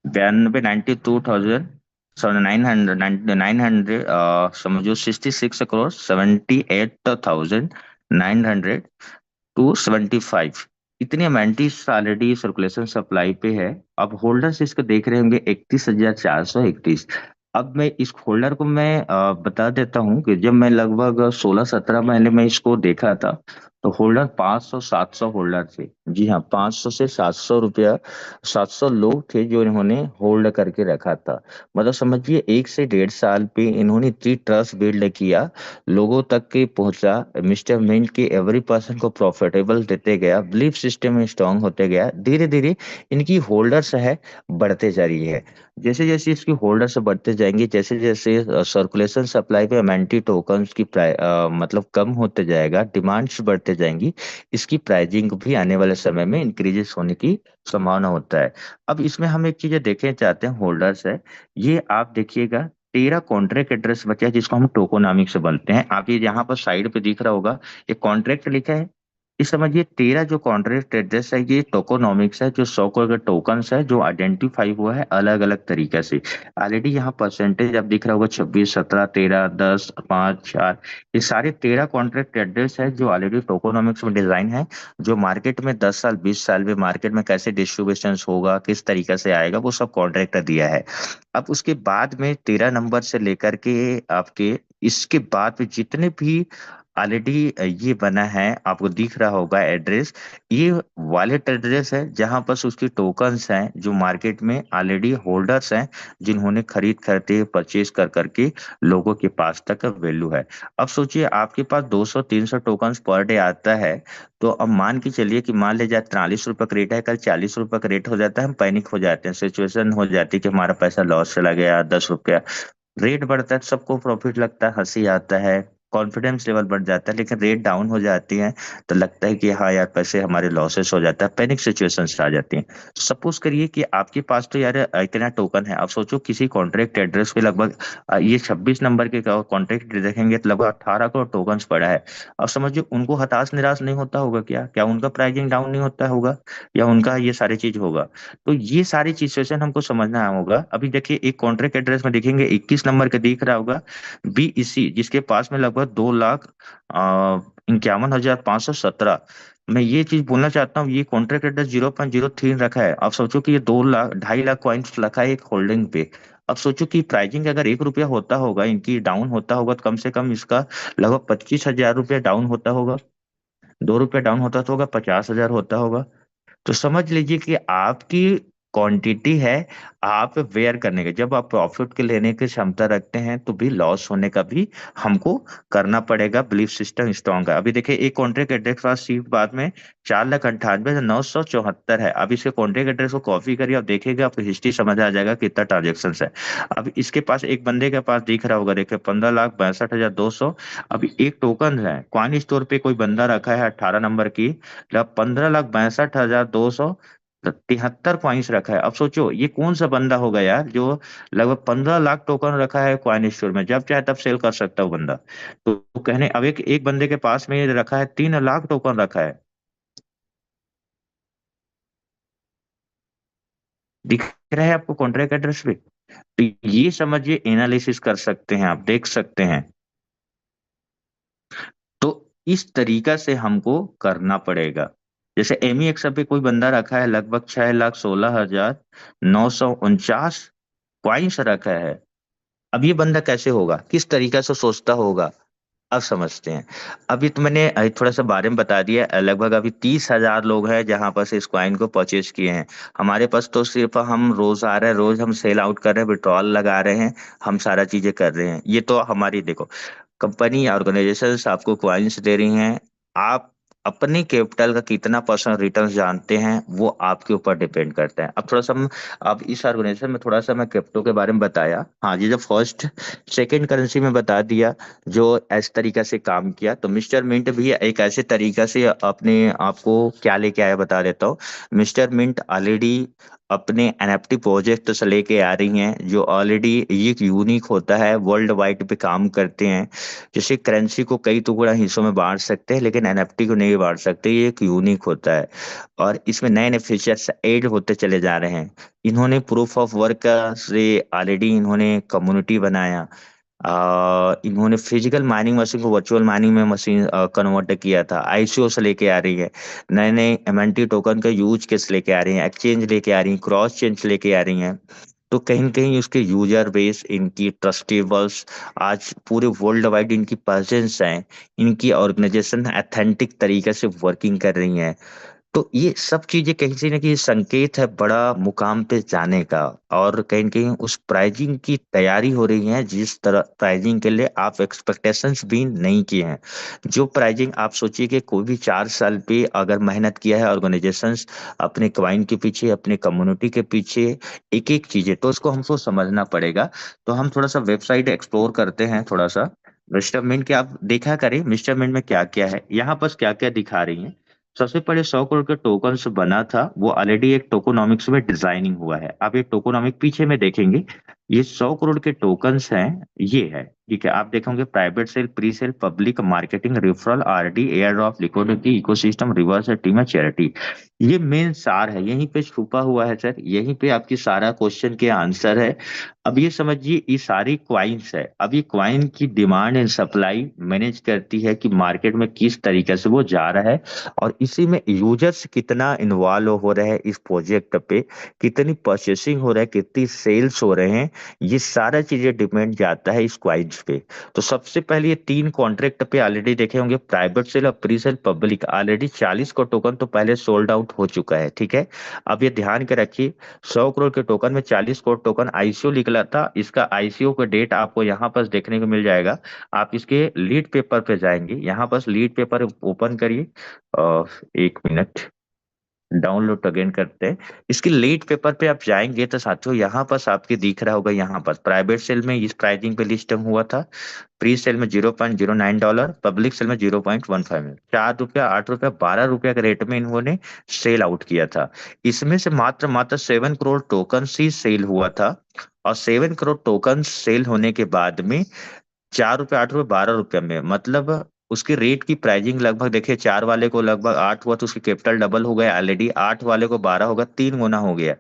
92,92,900 900 समझो 66 करोड़ 78,900 275, इतनी अमेनिटीज ऑलरेडी सर्कुलेशन सप्लाई पे है। अब होल्डर्स इसको देख रहे होंगे 31,431। अब मैं इस होल्डर को मैं बता देता हूँ कि जब मैं लगभग 16-17 महीने में इसको देखा था, तो होल्डर 500-700 होल्डर थे। जी हाँ, 500 से 700 रुपया, 700 लोग थे जो इन्होंने होल्ड करके रखा था। मतलब समझिए 1 से 1.5 साल पे इन्होंने इतनी ट्रस्ट बिल्ड किया, लोगों तक के पहुंचा। मिस्टर मिंट के एवरी पर्सन को प्रॉफिटेबल देते गया, बिलीफ सिस्टम में स्ट्रांग होते गया। धीरे धीरे इनकी होल्डर्स है बढ़ते जा रही है। जैसे जैसे इसकी होल्डर्स बढ़ते जाएंगे, जैसे जैसे सर्कुलेशन सप्लाई पे एमएनटी टोकन्स की मतलब कम होते जाएगा, डिमांड्स बढ़ते जाएंगी, इसकी प्राइसिंग भी आने वाले समय में इंक्रीजेस होने की संभावना होता है। अब इसमें हम एक चीज देखें चाहते हैं, होल्डर्स है, ये आप देखिएगा 13 कॉन्ट्रैक्ट एड्रेस बचा है जिसको हम टोकोनॉमिक से बोलते हैं। आप ये यहाँ पर साइड पे दिख रहा होगा, एक कॉन्ट्रैक्ट लिखा है। इस समझिए 13 जो कॉन्ट्रैक्ट एड्रेस है ये टोकोनॉमिक्स है, जो 100 के टोकन्स है जो आइडेंटिफाई हुआ है अलग अलग तरीके से। ऑलरेडी यहाँ परसेंटेज आप दिख रहा होगा, 26, 17, 13, 10, 5, 4। ये सारे 13 कॉन्ट्रैक्ट एड्रेस है जो ऑलरेडी टोकोनॉमिक्स में डिजाइन है, जो मार्केट में 10 साल 20 साल में मार्केट में कैसे डिस्ट्रीब्यूशन होगा, किस तरीके से आएगा, वो सब कॉन्ट्रैक्ट दिया है। अब उसके बाद में 13 नंबर से लेकर के आपके इसके बाद में जितने भी ऑलरेडी ये बना है, आपको दिख रहा होगा एड्रेस, ये वॉलेट एड्रेस है जहां पर उसकी टोकन्स हैं जो मार्केट में ऑलरेडी होल्डर्स हैं, जिन्होंने खरीद करके परचेज कर करके लोगों के पास तक वैल्यू है। अब सोचिए आपके पास 200-300 टोकन्स पर डे आता है, तो अब मान के चलिए कि मान लीजिए 43 रुपये का रेट है, कल 40 रुपये का रेट हो जाता है, हम पैनिक हो जाते हैं, सिचुएशन हो जाती है कि हमारा पैसा लॉस चला गया 10 रुपया। रेट बढ़ता है तो सबको प्रॉफिट लगता है, हंसी आता है, कॉन्फिडेंस लेवल बढ़ जाता है। लेकिन रेट डाउन हो जाती है तो लगता है कि हाँ यार पैसे हमारे लॉसेस हो जाता है, पैनिक सिचुएशंस आ जाती हैं। सपोज करिए कि आपके पास तो यार इतना टोकन है, अब सोचो किसी कॉन्ट्रैक्ट एड्रेस पे लगभग ये 26 नंबर के कॉन्ट्रैक्ट देखेंगे तो लगभग 18 करोड़ टोकन पड़ा है। अब समझिए उनको हताश निराश नहीं होता होगा क्या, क्या उनका प्राइसिंग डाउन नहीं होता होगा, या उनका ये सारी चीज होगा। तो ये सारी सिचुएशन हमको समझना होगा। अभी देखिए एक कॉन्ट्रैक्ट एड्रेस में देखेंगे 21 नंबर का दिख रहा होगा, बीईसी, जिसके पास में लगभग 2,51,517। मैं ये चीज बोलना चाहता हूँ, ये कॉन्ट्रैक्ट एड्रेस 0.03 रखा है। अब सोचो कि ये 2 लाख 2.5 लाख कॉइन्स रखा है एक होल्डिंग पे। अब सोचो कि प्राइसिंग अगर 1 रुपया होता होगा इनकी डाउन होता होगा, तो कम से कम इसका लगभग 25,000 रुपया डाउन होता होगा। 2 रुपया डाउन होता तो होगा 50,000 होता होगा। तो समझ लीजिए कि आपकी क्वांटिटी है, आप वेयर करने के, जब आप प्रॉफिट के लेने की क्षमता रखते हैं तो भी लॉस होने का भी हमको करना पड़ेगा। बिलीफ सिस्टम स्ट्रांग है। अभी देखिए एक कॉन्ट्रैक्ट एड्रेस पास सीट बाद में 4,98,974 है। अब इसके कॉन्ट्रैक्ट एड्रेस को कॉपी करिए, आप देखिएगा आपको हिस्ट्री समझ आ जाएगा कितना ट्रांजेक्शन है। अब इसके पास एक बंदे के पास दिख रहा होगा, देखिए 15,62,200। अभी एक टोकन है कॉइन स्टोर पे कोई बंदा रखा है 18 नंबर की, 15,62,200 73 कॉइन्स रखा है। अब सोचो ये कौन सा बंदा होगा यार जो लगभग 15 लाख टोकन रखा है कॉइन स्टोर में, जब चाहे तब सेल कर सकता है वो बंदा। तो कहने अब एक एक बंदे के पास में ये रखा है, 3 लाख टोकन रखा है। दिख रहा है आपको कॉन्ट्रैक्ट एड्रेस पे? तो ये समझिए, एनालिसिस कर सकते हैं, आप देख सकते हैं। तो इस तरीका से हमको करना पड़ेगा। जैसे एमई पे कोई बंदा रखा है लगभग 6,16,949 क्वाइंस रखा है। अब ये बंदा कैसे होगा, किस तरीका से सोचता होगा, अब समझते हैं। अभी तो मैंने थोड़ा सा बारे में बता दिया। लगभग अभी 30,000 लोग हैं जहां पर से इस कॉइन को परचेज किए हैं। हमारे पास तो सिर्फ हम रोज आ रहे हैं, रोज हम सेल आउट कर रहे हैं, विड्रॉल लगा रहे हैं, हम सारा चीजें कर रहे हैं। ये तो हमारी देखो, कंपनी या ऑर्गेनाइजेशंस आपको क्वाइंस दे रही हैं। आप अपने कैपिटल का कितना परसेंट रिटर्न जानते हैं वो आपके ऊपर डिपेंड करता है। अब थोड़ा सा अब इस ऑर्गेनाइजेशन में थोड़ा सा मैं क्रिप्टो के बारे में बताया, हाँ ये जो फर्स्ट सेकंड करेंसी में बता दिया जो इस तरीका से काम किया। तो मिस्टर मिंट भी एक ऐसे तरीका से अपने आपको क्या लेके आया बता देता हूँ। मिस्टर मिंट ऑलरेडी अपने एनएफटी प्रोजेक्ट से लेके आ रही हैं जो ऑलरेडी एक यूनिक होता है, वर्ल्ड वाइड पे काम करते हैं। जैसे करेंसी को कई टुकड़ा हिस्सों में बांट सकते हैं लेकिन एनएफटी को नहीं बांट सकते, ये एक यूनिक होता है। और इसमें नए नए फीचर्स ऐड होते चले जा रहे हैं। इन्होंने प्रूफ ऑफ वर्क से ऑलरेडी इन्होंने कम्युनिटी बनाया। इन्होंने फिजिकल माइनिंग मशीन को वर्चुअल माइनिंग में मशीन कन्वर्ट किया था। आईसीओ से लेके आ रही है, नए नए एमएनटी टोकन का यूज केस लेके आ रही हैं, एक्सचेंज लेके आ रही हैं, क्रॉस चेंज लेके आ रही हैं। तो कहीं न कहीं उसके यूजर बेस, इनकी ट्रस्टेबल्स, आज पूरे वर्ल्ड वाइड इनकी प्रेजेंस है। इनकी ऑर्गेनाइजेशन अथेंटिक तरीके से वर्किंग कर रही है। तो ये सब चीजें कहीं से ना कहीं संकेत है बड़ा मुकाम पे जाने का। और कहीं न कहीं उस प्राइजिंग की तैयारी हो रही है जिस तरह प्राइजिंग के लिए आप एक्सपेक्टेशंस भी नहीं किए हैं। जो प्राइजिंग आप सोचिए कि कोई भी 4 साल पे अगर मेहनत किया है ऑर्गेनाइजेशंस अपने क्लाइंट के पीछे, अपने कम्युनिटी के पीछे, एक एक चीजें तो उसको हमको समझना पड़ेगा। तो हम थोड़ा सा वेबसाइट एक्सप्लोर करते हैं थोड़ा सा। मिस्टर मिंट के आप देखा करें मिस्टर मिंट में क्या क्या है, यहाँ पर क्या क्या दिखा रही है। सबसे पहले 100 करोड़ का टोकन बना था, वो ऑलरेडी एक टोकोनॉमिक्स में डिजाइनिंग हुआ है। आप ये टोकोनॉमिक पीछे में देखेंगे, ये 100 करोड़ के टोकन्स हैं। ये है, ठीक है, आप देखोगे private sale, pre sale, public marketing, referral, RD, air drop, liquidity, ecosystem, reverse team, charity. ये मेन सार है, यहीं पे छुपा हुआ है सर, यहीं पे आपकी सारा क्वेश्चन के आंसर है। अब ये समझिए ये सारी क्वाइंस है। अब ये क्वाइन की डिमांड एंड सप्लाई मैनेज करती है कि मार्केट में किस तरीके से वो जा रहा है, और इसी में यूजर्स कितना इन्वॉल्व हो रहे हैं इस प्रोजेक्ट पे, कितनी परचेसिंग हो रहा है, कितनी सेल्स हो रहे हैं, ये सारा चीजें डिपेंड जाता है इस क्वाइंस पे। तो सबसे पहले ये 3 कॉन्ट्रैक्ट पे ऑलरेडी देखे होंगे, प्राइवेट सेल और प्री सेल, पब्लिक, ऑलरेडी 40 को टोकन तो पहले सोल्ड आउट हो चुका है, ठीक है। अब ये ध्यान के रखिए, 100 करोड़ के टोकन में 40 करोड़ टोकन आईसीओ निकला था। इसका आईसीओ का डेट आपको यहाँ पर देखने को मिल जाएगा। आप इसके लीड पेपर पे जाएंगे, यहाँ पर लीड पेपर ओपन करिए। एक मिनट, डाउनलोड अगेन करते हैं। इसकी लीड पेपर पे आप जाएंगे तो साथियों यहाँ पर आपके दिख रहा होगा, यहाँ पर प्राइवेट सेल में इस प्राइसिंग पे लिस्ट हुआ था। प्री सेल में $0.09, पब्लिक सेल में 0.15 में, ₹4, ₹8, ₹12 के रेट में इन्होंने सेल आउट किया था। इसमें से मात्र मात्र 7 करोड़ टोकन ही सेल हुआ था। और 7 करोड़ टोकन सेल होने के बाद में ₹4, ₹8, ₹12 में, मतलब उसके रेट की प्राइसिंग लगभग देखिए, 4 वाले को लगभग 8 हुआ तो उसकी कैपिटल डबल हो गया ऑलरेडी, 8 वाले को 12 होगा, 3 गुना हो गया।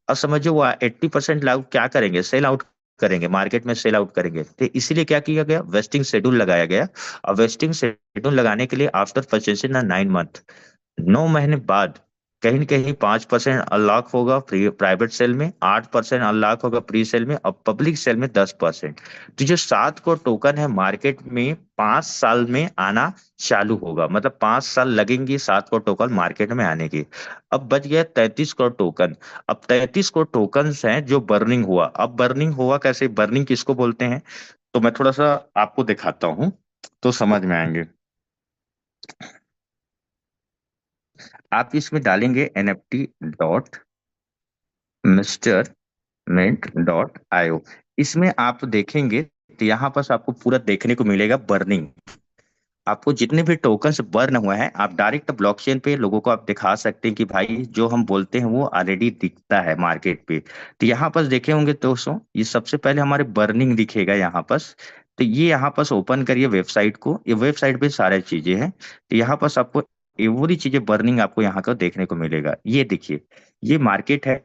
अब समझो वो 80% लागू क्या करेंगे, सेल आउट करेंगे, मार्केट में सेल आउट करेंगे। तो इसीलिए क्या किया गया, वेस्टिंग शेड्यूल लगाया गया। और वेस्टिंग शेड्यूल लगाने के लिए आफ्टर परचेसिंग ना 9 मंथ, 9 महीने बाद कहीं न कहीं 5% अनलॉक होगा प्राइवेट सेल में, 8% अनलॉक होगा प्री सेल में, और पब्लिक सेल में 10%। तो जो 7 को टोकन है मार्केट में 5 साल में आना चालू होगा, मतलब 5 साल लगेंगे 7 को टोकन मार्केट में आने की। अब बच गया 33 करोड़ टोकन। अब 33 करोड़ टोकन हैं जो बर्निंग हुआ। अब बर्निंग हुआ कैसे, बर्निंग किसको बोलते हैं, तो मैं थोड़ा सा आपको दिखाता हूँ तो समझ में आएंगे। आप इसमें डालेंगे nft.mistermint.io। इसमें आप देखेंगे तो यहाँ पर आपको पूरा देखने को मिलेगा बर्निंग। आपको जितने भी टोकन्स बर्न हुआ है, आप डायरेक्ट ब्लॉकचेन पे लोगों को आप दिखा सकते हैं कि भाई जो हम बोलते हैं वो ऑलरेडी दिखता है मार्केट पे। तो यहाँ पर देखे होंगे दोस्तों, ये सबसे पहले हमारे बर्निंग दिखेगा यहाँ पर। तो ये यहाँ पर ओपन करिए वेबसाइट को, ये वेबसाइट पे सारी चीजें हैं। तो यहाँ पर आपको एवरी चीजें बर्निंग आपको यहाँ का देखने को मिलेगा। ये देखिए, ये मार्केट है।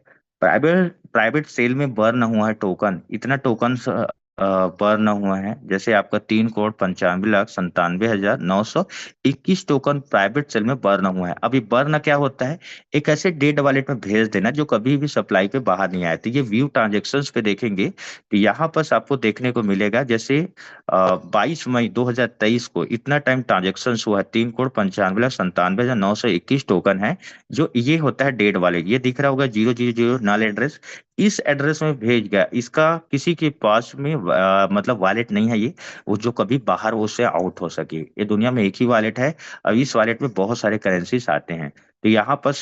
प्राइवेट प्राइवेट सेल में बर्न हुआ है टोकन, इतना टोकन बर्न हुआ है। जैसे आपका 3,95,97,921 टोकन प्राइवेट सेल में बर्न हुआ है। अभी बर्न क्या होता है? एक ऐसे डेड वॉलेट में भेज देना जो कभी भी सप्लाई पे बाहर नहीं आया। तो ये व्यू ट्रांजेक्शन्स पे देखेंगे तो यहाँ पर आपको देखने को मिलेगा, जैसे 22 मई 2023 को इतना टाइम ट्रांजेक्शन हुआ है, 3,95,97,921 टोकन है। जो ये होता है डेड वॉलेट, ये दिख रहा होगा 000 नल एड्रेस, इस एड्रेस में भेज गया। इसका किसी के पास में मतलब वॉलेट नहीं है ये, वो जो कभी बाहर उससे आउट हो सके। ये दुनिया में एक ही वॉलेट है। अब इस वॉलेट में बहुत सारे करेंसीज आते हैं। तो यहाँ पर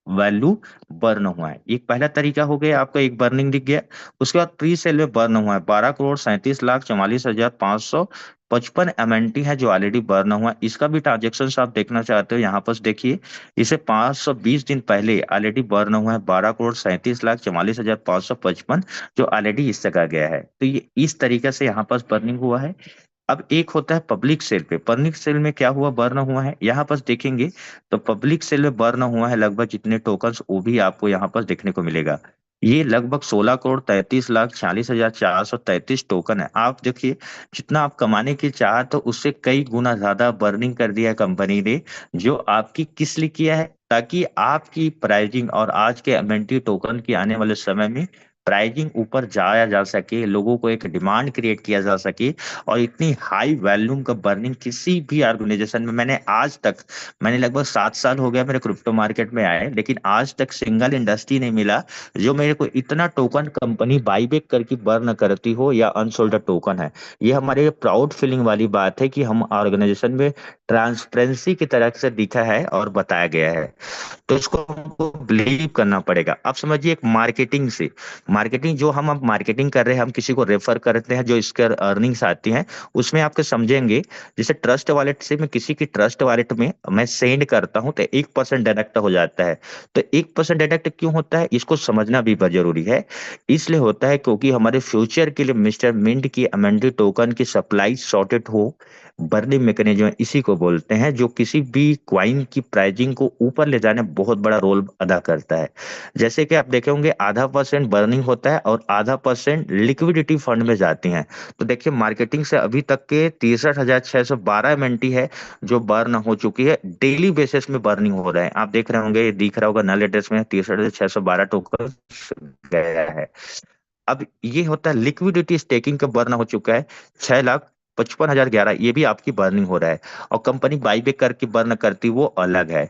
वैल्यू बर्न हुआ है। एक पहला तरीका हो गया, आपका एक बर्निंग दिख गया। उसके बाद प्री सेल में बर्न हुआ है 12,37,44,555 एमएनटी है जो ऑलरेडी बर्न हुआ है। इसका भी ट्रांजेक्शन आप देखना चाहते हो, यहाँ पर देखिए। इसे 520 दिन पहले ऑलरेडी बर्न हुआ है 12,37,44,555, जो ऑलरेडी इस जगह गया है। तो ये इस तरीके से यहाँ पर बर्निंग हुआ है। अब एक होता है पब्लिक सेल पे। पब्लिक सेल में क्या हुआ, बर्न हुआ है, यहाँ पर देखेंगे तो पब्लिक सेल में बर्न हुआ है लगभग जितने टोकन्स, वो भी आपको यहाँ पर देखने को मिलेगा। ये लगभग 16,33,46,433 टोकन है। आप देखिए, जितना आप कमाने की चाह तो उससे कई गुना ज्यादा बर्निंग कर दिया है कंपनी ने। जो आपकी किस लिए किया है? ताकि आपकी प्राइजिंग और आज के एमएनटी टोकन की आने वाले समय में प्राइजिंग ऊपर जाया जा सके, लोगों को एक डिमांड क्रिएट किया जा सके। और इतनी हाई वॉल्यूम का बर्निंग किसी भी ऑर्गेनाइजेशन में मैंने आज तक, मैंने लगभग 7 साल हो गया मेरे क्रिप्टो मार्केट में आए, लेकिन आज तक सिंगल इंडस्ट्री नहीं मिला जो मेरे को इतना टोकन कंपनी बाईबैक करके बर्न करती हो या अनसोल्ड टोकन है। ये हमारे प्राउड फीलिंग वाली बात है कि हम ऑर्गेनाइजेशन में ट्रांसपेरेंसी की तरह से दिखा है और बताया गया है। तो इसको हमको बिलीव करना पड़ेगा। अब समझिए एक मार्केटिंग से, मार्केटिंग जो हम अब मार्केटिंग कर रहे हैं, हम किसी को रेफर करते हैं जो इसके अर्निंग्स आती हैं, उसमें आपके समझेंगे। जैसे ट्रस्ट वॉलेट से मैं किसी की ट्रस्ट वॉलेट में मैं सेंड करता हूं तो 1% डिडक्ट हो जाता है। तो 1% डिडक्ट क्यों होता है, इसको समझना भी बहुत जरूरी है। इसलिए होता है क्योंकि हमारे फ्यूचर के लिए मिस्टर मिंट की अमेंडी टोकन की सप्लाई सॉर्टेड हो। बर्निंग मैकेनिज्म इसी को बोलते हैं, जो किसी भी क्वाइन की प्राइजिंग को ऊपर ले जाने में बहुत बड़ा रोल अदा करता है। जैसे कि आप देखे होंगे, आधा परसेंट बर्निंग होता है और आधा परसेंट लिक्विडिटी फंड में जाती हैं। तो देखिए, मार्केटिंग से अभी तक के 63,612 एमएनटी है जो बर्न हो चुकी है। डेली बेसिस में बर्निंग हो रहा है। आप देख रहे होंगे, ये दिख रहा होगा नल एड्रेस में 63,612 टोकन गया है। अब ये होता है लिक्विडिटी स्टेकिंग का बर्न हो चुका है 6,55,011, ये भी आपकी बर्निंग हो रहा है। और कंपनी बाईबैक करके बर्न करती वो अलग है।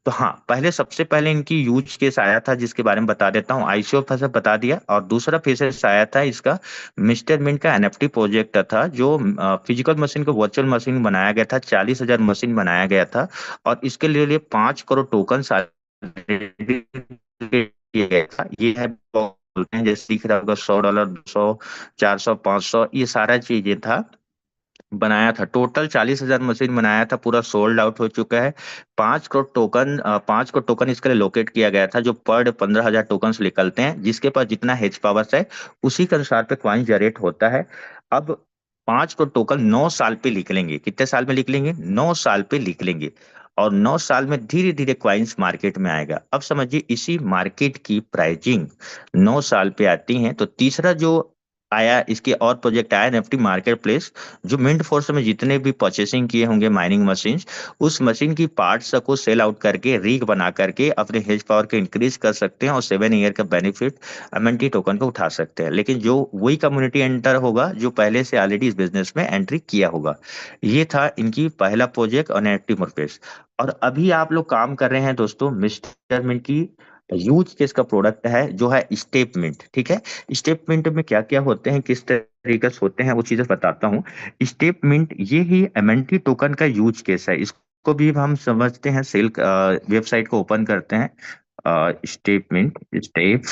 तो हाँ, पहले सबसे पहले इनकी यूज केस आया था जिसके बारे में बता देता हूँ। आईसीओ से बता दिया, और दूसरा फेसेस आया था इसका, मिस्टर मिंट का एनएफटी प्रोजेक्ट था जो फिजिकल मशीन को वर्चुअल मशीन बनाया गया था, 40,000 मशीन बनाया गया था। और इसके लिए 5 करोड़ टोकन किया गया था। ये है, बोलते हैं जैसे सीख रहा होगा, $100, 200, 400, 500, ये सारा चीजें था, बनाया था। टोटल 40,000 मशीन बनाया था, पूरा सोल्ड आउट हो चुका है। 5 करोड़ टोकन इसके लिए लोकेट किया गया था, जो पर डे 15,000 टोकन निकलते हैं। जिसके पास जितना हेज पावर्स है उसी के अनुसार पे क्वाइन जनरेट होता है। अब 5 करोड़ टोकन 9 साल पे निकलेंगे। कितने साल में निकलेंगे? 9 साल पे निकलेंगे। और 9 साल में धीरे धीरे क्वाइंस मार्केट में आएगा। अब समझिए, इसी मार्केट की प्राइजिंग 9 साल पे आती है। तो तीसरा जो आया, इसके और प्रोजेक्ट आया, निफ्टी मार्केट प्लेस, जो मिंट फोर्स में जितने भी परचेसिंग किए होंगे माइनिंग मशीन, उस मशीन की पार्ट्स को सेल आउट करके रीग बना करके अपने हेज पावर को इंक्रीज कर सकते हैं और 7 ईयर का बेनिफिट एमएनटी टोकन को उठा सकते हैं। लेकिन जो वही कम्युनिटी एंटर होगा जो पहले से ऑलरेडी इस बिजनेस में एंट्री किया होगा। ये था इनकी पहला प्रोजेक्ट और निफ्टी मोरपेस। और अभी आप लोग काम कर रहे हैं दोस्तों मिस्टर मिंट की यूज केस का प्रोडक्ट है जो है स्टेटमेंट। ठीक है, स्टेटमेंट में क्या क्या होते हैं, किस तरीके से होते हैं, वो चीजें बताता हूँ। स्टेटमेंट ये ही एमएनटी टोकन का यूज केस है। इसको भी हम समझते हैं। सेल वेबसाइट को ओपन करते हैं, स्टेटमेंट, स्टेप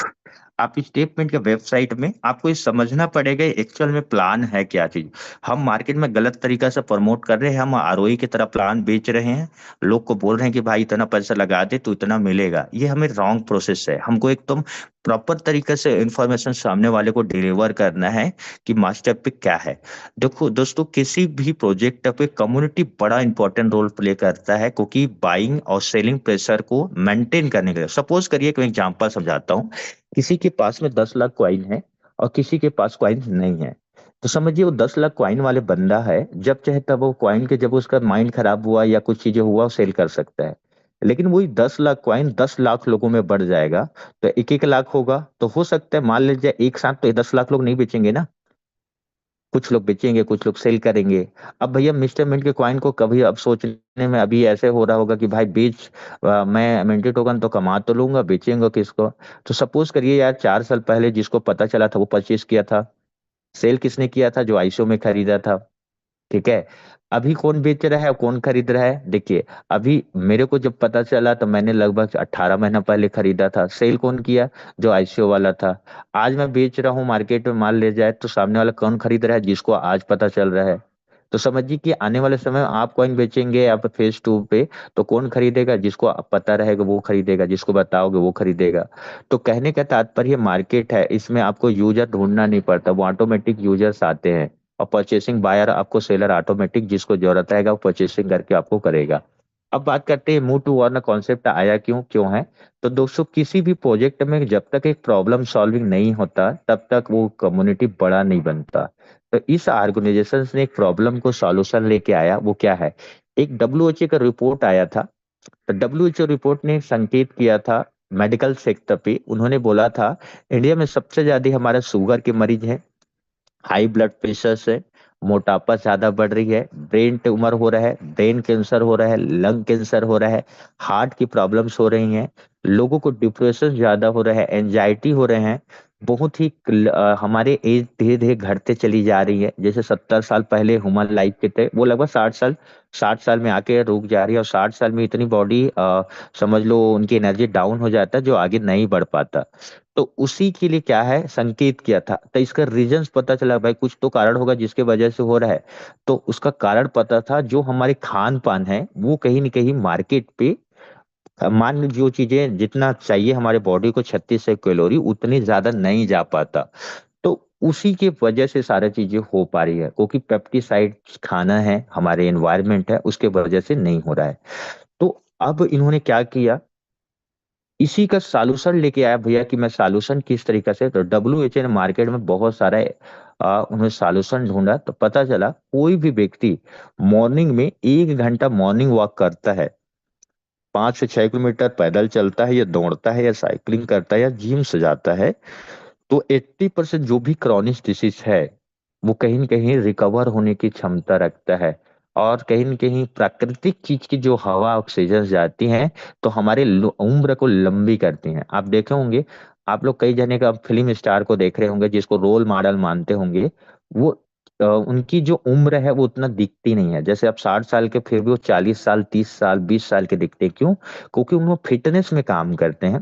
आप स्टेटमेंट के वेबसाइट में आपको ये समझना पड़ेगा एक्चुअल में प्लान है क्या चीज। हम मार्केट में गलत तरीका से प्रमोट कर रहे हैं, हम आरओई की तरह प्लान बेच रहे हैं, लोग को बोल रहे हैं कि भाई इतना पैसा लगा दे तो इतना मिलेगा। ये हमें रॉन्ग प्रोसेस है। हमको एकदम प्रॉपर तरीके से इंफॉर्मेशन सामने वाले को डिलीवर करना है कि मास्टर पे क्या है। देखो दोस्तों, किसी भी प्रोजेक्ट पे कम्युनिटी बड़ा इंपॉर्टेंट रोल प्ले करता है, क्योंकि बाइंग और सेलिंग प्रेशर को मेंटेन करने के लिए। सपोज करिए कि मैं एग्जांपल समझाता हूँ। किसी के पास में 10 लाख कॉइन है और किसी के पास कॉइन नहीं है। तो समझिए वो 10 लाख कॉइन वाले बंदा है, जब चाहे तब वो कॉइन के, जब उसका माइंड खराब हुआ या कुछ चीजें हुआ, सेल कर सकता है। लेकिन वही 10 लाख कॉइन 10 लाख लोगों में बढ़ जाएगा, तो 1-1 लाख होगा। तो हो सकता है मान लीजिए एक साथ तो 10 लाख लोग नहीं बेचेंगे ना, कुछ लोग बेचेंगे कुछ लोग सेल करेंगे। अब भैया मिस्टर मिंट के कॉइन को कभी अब सोचने में अभी ऐसे हो रहा होगा कि भाई मैं मिंटी टोकन तो कमा तो लूंगा, बेचेंगे किसको। तो सपोज करिए यार, 4 साल पहले जिसको पता चला था वो परचेज किया था। सेल किसने किया था? जो आईसीओ में खरीदा था। ठीक है। अभी कौन बेच रहा है और कौन खरीद रहा है? देखिए, अभी मेरे को जब पता चला तो मैंने लगभग 18 महीना पहले खरीदा था। सेल कौन किया? जो आईसीओ वाला था। आज मैं बेच रहा हूँ, मार्केट में माल ले जाए तो सामने वाला कौन खरीद रहा है? जिसको आज पता चल रहा है। तो समझिए कि आने वाले समय में आप कॉइन बेचेंगे आप फेज 2 पे, तो कौन खरीदेगा? जिसको पता रहेगा वो खरीदेगा, जिसको बताओगे वो खरीदेगा। तो कहने का तात्पर्य मार्केट है, इसमें आपको यूजर ढूंढना नहीं पड़ता, वो ऑटोमेटिक यूजर्स आते हैं। और परचेसिंग बायर आपको सेलर ऑटोमेटिक जिसको जरूरत रहेगा वो परचेसिंग करके आपको करेगा। अब बात करते हैं मूव टू अर्न कॉन्सेप्ट आया क्यों क्यों है। तो दोस्तों, किसी भी प्रोजेक्ट में जब तक एक प्रॉब्लम सॉल्विंग नहीं होता तब तक वो कम्युनिटी बड़ा नहीं बनता। तो इस ऑर्गेनाइजेशन ने एक प्रॉब्लम को सॉल्यूशन लेके आया, वो क्या है? एक डब्ल्यूएचओ का रिपोर्ट आया था। तो डब्ल्यूएचओ रिपोर्ट ने संकेत किया था मेडिकल सेक्टर पे। उन्होंने बोला था इंडिया में सबसे ज्यादा हमारे शुगर के मरीज हैं, हाई ब्लड प्रेशर से, मोटापा ज्यादा बढ़ रही है, ब्रेन ट्यूमर हो रहा है, ब्रेन कैंसर हो रहा है, लंग कैंसर हो रहा है, हार्ट की प्रॉब्लम्स हो रही हैं, लोगों को डिप्रेशन ज्यादा हो रहा है, एंजाइटी हो रहे हैं। बहुत ही हमारे एज धीरे धीरे घटते चली जा रही है। जैसे 70 साल पहले ह्यूमन लाइफ के थे, वो लगभग 60 साल, 60 साल में आके रुक जा रही है। और 60 साल में इतनी बॉडी, समझ लो उनकी एनर्जी डाउन हो जाता है, जो आगे नहीं बढ़ पाता। तो उसी के लिए क्या है, संकेत किया था। तो इसका रीजंस पता चला, भाई कुछ तो कारण होगा जिसके वजह से हो रहा है। तो उसका कारण पता था, जो हमारे खान पान है वो कहीं ना कहीं मार्केट पे, मान लो जो चीजें जितना चाहिए हमारे बॉडी को 3600 कैलोरी, उतनी ज्यादा नहीं जा पाता। तो उसी के वजह से सारी चीजें हो पा रही है, क्योंकि पेप्टिसाइड खाना है, हमारे एनवायरमेंट है, उसके वजह से नहीं हो रहा है। तो अब इन्होंने क्या किया, इसी का सॉल्यूशन लेके आया भैया। कि मैं सॉल्यूशन किस तरीके से, तो डब्ल्यू ने मार्केट में बहुत सारा उन्हें सॉल्यूशन ढूंढा। तो पता चला कोई भी व्यक्ति मॉर्निंग में 1 घंटा मॉर्निंग वॉक करता है, 5 से 6 किलोमीटर पैदल चलता है या दौड़ता है या साइकिलिंग करता है या जिम से जाता है, तो 80% जो भी क्रॉनिक डिसीज है वो कहीं न कहीं रिकवर होने की क्षमता रखता है। और कहीं न कहीं प्राकृतिक चीज की जो हवा ऑक्सीजन जाती हैं, तो हमारे उम्र को लंबी करती हैं। आप देखे होंगे, आप लोग कई जने का फिल्म स्टार को देख रहे होंगे जिसको रोल मॉडल मानते होंगे। वो उनकी जो उम्र है वो उतना दिखती नहीं है। जैसे आप 60 साल के, फिर भी वो 40 साल, 30 साल, 20 साल के दिखते हैं। क्यों? क्योंकि उन फिटनेस में काम करते हैं,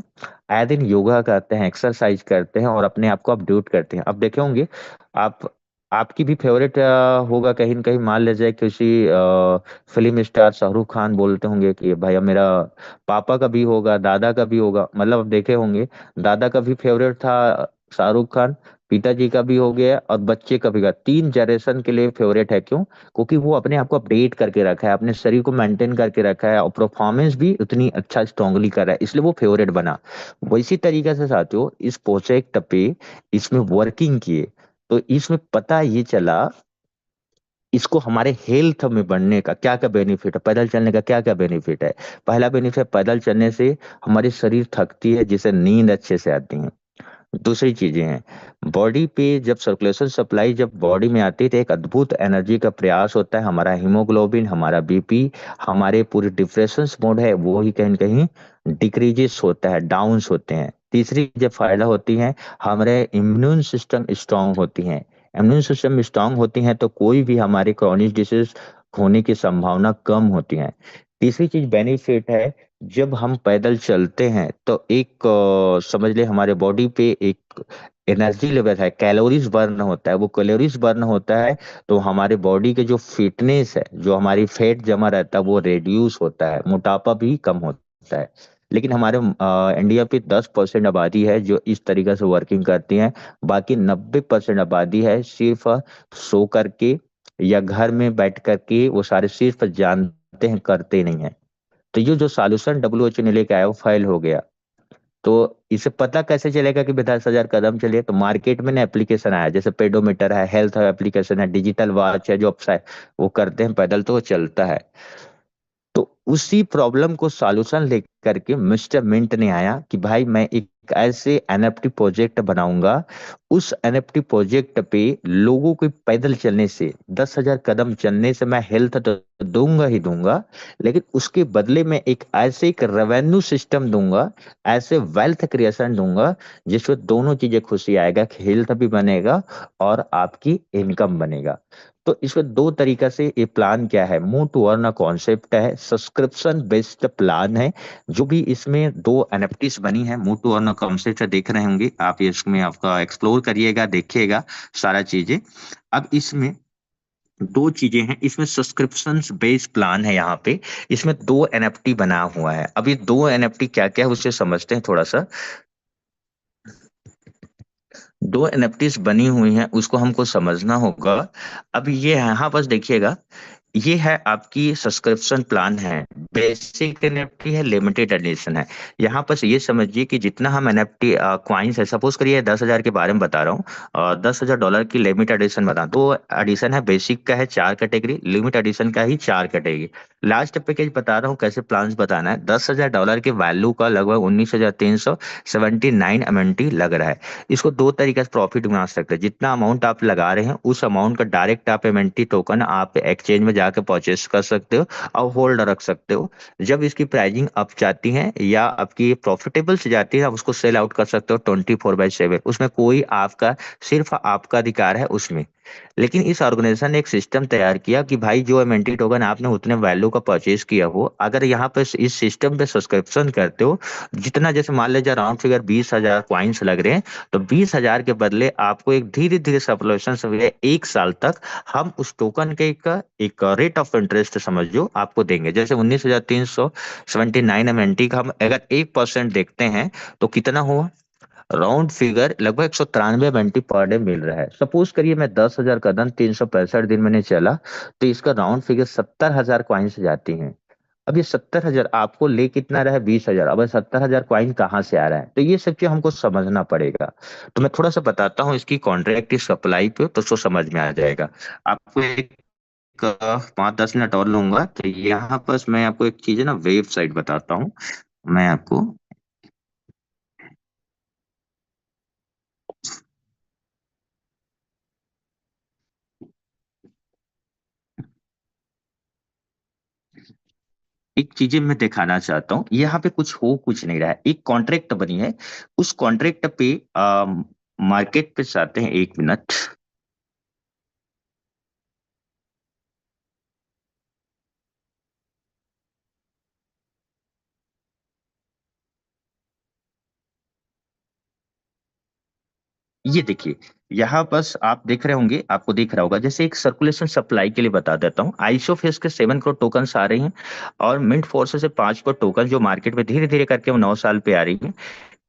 आए दिन योगा करते हैं, एक्सरसाइज करते हैं और अपने आप को अपडेट करते हैं। अब देखे होंगे आप, आपकी भी फेवरेट होगा कहीं न कहीं, मान लीजिए किसी फिल्म स्टार शाहरुख खान, बोलते होंगे कि भैया मेरा पापा का भी होगा, दादा का भी होगा। मतलब आप देखे होंगे, दादा का भी फेवरेट था शाहरुख खान, पिताजी का भी हो गया और बच्चे का भी होगा। 3 जनरेशन के लिए फेवरेट है। क्यों? क्योंकि वो अपने आप को अपडेट करके रखा है, अपने शरीर को मेंटेन करके रखा है और परफॉर्मेंस भी उतनी अच्छा स्ट्रांगली कर रहा है, इसलिए वो फेवरेट बना। वैसी तरीके से साथियों, इस प्रोजेक्ट पे इसमें वर्किंग किए तो इसमें पता ये चला इसको हमारे हेल्थ में बढ़ने का क्या क्या बेनिफिट है, पैदल चलने का क्या क्या बेनिफिट है। पहला बेनिफिट, पैदल चलने से हमारी शरीर थकती है जिससे नींद अच्छे से आती है। दूसरी चीजें हैं, बॉडी पे जब सर्कुलेशन सप्लाई जब बॉडी में आती है तो एक अद्भुत एनर्जी का प्रयास होता है। हमारा हीमोग्लोबिन, हमारा बीपी, हमारे पूरे डिप्रेशन मोड है वो ही कहीं न कहीं डिक्रीजेस होता है, डाउन्स होते हैं। तीसरी जब फायदा होती है, हमारे इम्यून सिस्टम स्ट्रांग होती है। इम्यून सिस्टम स्ट्रांग होती है तो कोई भी हमारे क्रॉनिक डिसीज होने की संभावना कम होती है। तीसरी चीज बेनिफिट है, जब हम पैदल चलते हैं तो एक समझ ले हमारे बॉडी पे एक एनर्जी लेवल है, कैलोरीज बर्न होता है, वो कैलोरीज बर्न होता है तो हमारे बॉडी के जो फिटनेस है, जो हमारी फैट जमा रहता है वो रिड्यूस होता है, मोटापा भी कम होता है। लेकिन हमारे इंडिया पे 10% आबादी है जो इस तरीके से वर्किंग करती है। बाकी 90% आबादी है सिर्फ सो करके या घर में बैठ करके वो सारे सिर्फ जानते हैं, करते नहीं है। तो ये जो सॉल्यूशन WHO ने लेके आया वो फेल हो गया। तो इसे पता कैसे चलेगा कि 10,000 कदम चलिए? तो मार्केट में ना एप्लीकेशन आया, जैसे पेडोमीटर है, हेल्थ एप्लीकेशन है, डिजिटल वॉच है, जो वो करते हैं पैदल तो वो चलता है। तो उसी प्रॉब्लम को सॉल्यूशन लेकर के मिस्टर मिंट ने आया कि भाई मैं एक ऐसे NFT प्रोजेक्ट बनाऊंगा, उस NFT प्रोजेक्ट पे लोगों को पैदल चलने से, 10,000 कदम चलने से मैं हेल्थ तो दूंगा ही दूंगा, लेकिन उसके बदले में एक रेवेन्यू सिस्टम दूंगा, ऐसे वेल्थ क्रिएशन दूंगा जिसमें दोनों चीजें खुशी आएगा कि हेल्थ भी बनेगा और आपकी इनकम बनेगा। तो इसमें दो तरीका से ये प्लान क्या है, मूव टू अर्न कॉन्सेप्ट है, सब्सक्रिप्शन बेस्ड प्लान है। जो भी इसमें दो एनएफटीज बनी है, मूव टू अर्न कॉन्सेप्ट देख रहे होंगे आप, ये इसमें आपका एक्सप्लोर करिएगा, देखिएगा सारा चीजें। अब इसमें दो चीजें हैं, इसमें सब्सक्रिप्शन बेस्ड प्लान है यहाँ पे। इसमें दो एनएफटी बना हुआ है। अब ये दो एनएफटी क्या क्या है उसे समझते हैं थोड़ा सा। दो एनएफटीज बनी हुई हैं उसको हमको समझना होगा। अब ये यहाँ बस देखिएगा, ये है आपकी सब्सक्रिप्शन प्लान है, बेसिक एनएफटी है, लिमिटेड एडिशन है। यहाँ पर ये समझिए कि जितना हम एनएफटी क्वाइंस है, सपोज करिए 10,000 के बारे में बता रहा हूँ और $10,000 की लिमिट एडिशन बता, तो एडिशन है, बेसिक का है 4 कैटेगरी, लिमिट एडिशन का ही 4 कैटेगरी। लास्ट पैकेज बता रहा हूँ कैसे प्लान्स बताना है। $10,000 के वैल्यू का लगभग 19,379 MNT लग रहा है। इसको दो तरीके से प्रॉफिट बना सकते हैं, जितना अमाउंट आप लगा रहे हैं उस अमाउंट का डायरेक्ट आप एमएनटी टोकन आप एक्सचेंज में जाकर परचेस कर सकते हो और होल्ड रख सकते हो। जब इसकी प्राइसिंग अप जाती है या आपकी प्रॉफिटेबल से जाती है, आप उसको सेल आउट कर सकते हो 24/7। उसमें कोई आपका, सिर्फ आपका अधिकार है उसमें। लेकिन इस ऑर्गेनाइजेशन ने एक सिस्टम तैयार किया कि भाई जो एमएनटी टोकन आपने उतने वैल्यू का परचेज किया हो, अगर यहाँ पे इस सिस्टम पे सब्सक्रिप्शन करते हो, जितना जैसे मान लीजिए राउंड फिगर 20,000 क्वाइंस लग रहे हैं, तो 20,000 के बदले आपको एक धीरे धीरे सब्सक्रिप्शन से 1 साल तक हम उस टोकन के एक रेट ऑफ इंटरेस्ट समझो आपको देंगे। जैसे 19,379 MNT का हम अगर 1% देखते हैं तो कितना हुआ, राउंड फिगर लगभग 193 MNT पर डे मिल रहा है। सपोज करिए मैं 10,000 कदम 365 दिन मैंने चला, तो इसका राउंड फिगर 70,000 क्वाइन से जाती हैं। अब ये 70,000 आपको ले कितना रहा है, 20,000। अब 70,000 क्वाइन कहाँ से आ रहा है, तो ये सब चीज हमको समझना पड़ेगा। तो मैं थोड़ा सा बताता हूँ इसकी कॉन्ट्रैक्ट सप्लाई पे, तो उसको समझ में आ जाएगा। आपको एक 5-10 मिनट और लूंगा, तो यहाँ पर मैं आपको एक चीज है ना, वेबसाइट बताता हूँ मैं आपको। एक चीजें मैं दिखाना चाहता हूँ, यहाँ पे कुछ नहीं रहा है, एक कॉन्ट्रैक्ट बनी है। उस कॉन्ट्रैक्ट पे मार्केट पे जाते हैं, 1 मिनट। ये देखिए, यहाँ बस आप देख रहे होंगे, आपको दिख रहा होगा, जैसे एक सर्कुलेशन सप्लाई के लिए बता देता हूँ। आइसोफेस के 7 करोड़ टोकन आ रही हैं और मिंट फोर्स से 5 करोड़ टोकन जो मार्केट में धीरे धीरे करके वो 9 साल पे आ रही है,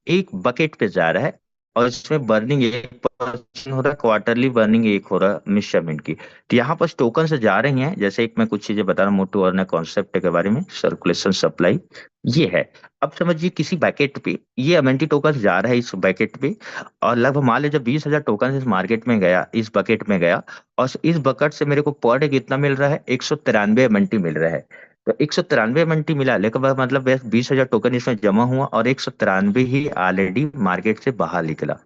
एक बकेट पे जा रहा है। और इसमें बर्निंग 1% हो रहा है, क्वार्टरली बर्निंग 1 हो रहा है मेजरमेंट की। तो यहाँ पर टोकन से जा रही हैं, जैसे एक मैं कुछ चीजें बता रहा हूँ मोटू और कॉन्सेप्ट के बारे में, सर्कुलेशन सप्लाई ये है। अब समझिए किसी पैकेट पे ये एमएनटी टोकन जा रहा है इस पैकेट पे, और लगभग मान लीजिए 20,000 टोकन इस मार्केट में गया, इस बकेट में गया, और इस बकेट से मेरे को पर डे कितना मिल रहा है, 193 एमएनटी मिल रहा है। तो 193 एमएनटी मिला, लेकिन मतलब बस 20,000 टोकन इसमें जमा हुआ और 193 ही ऑलरेडी मार्केट से बाहर निकला।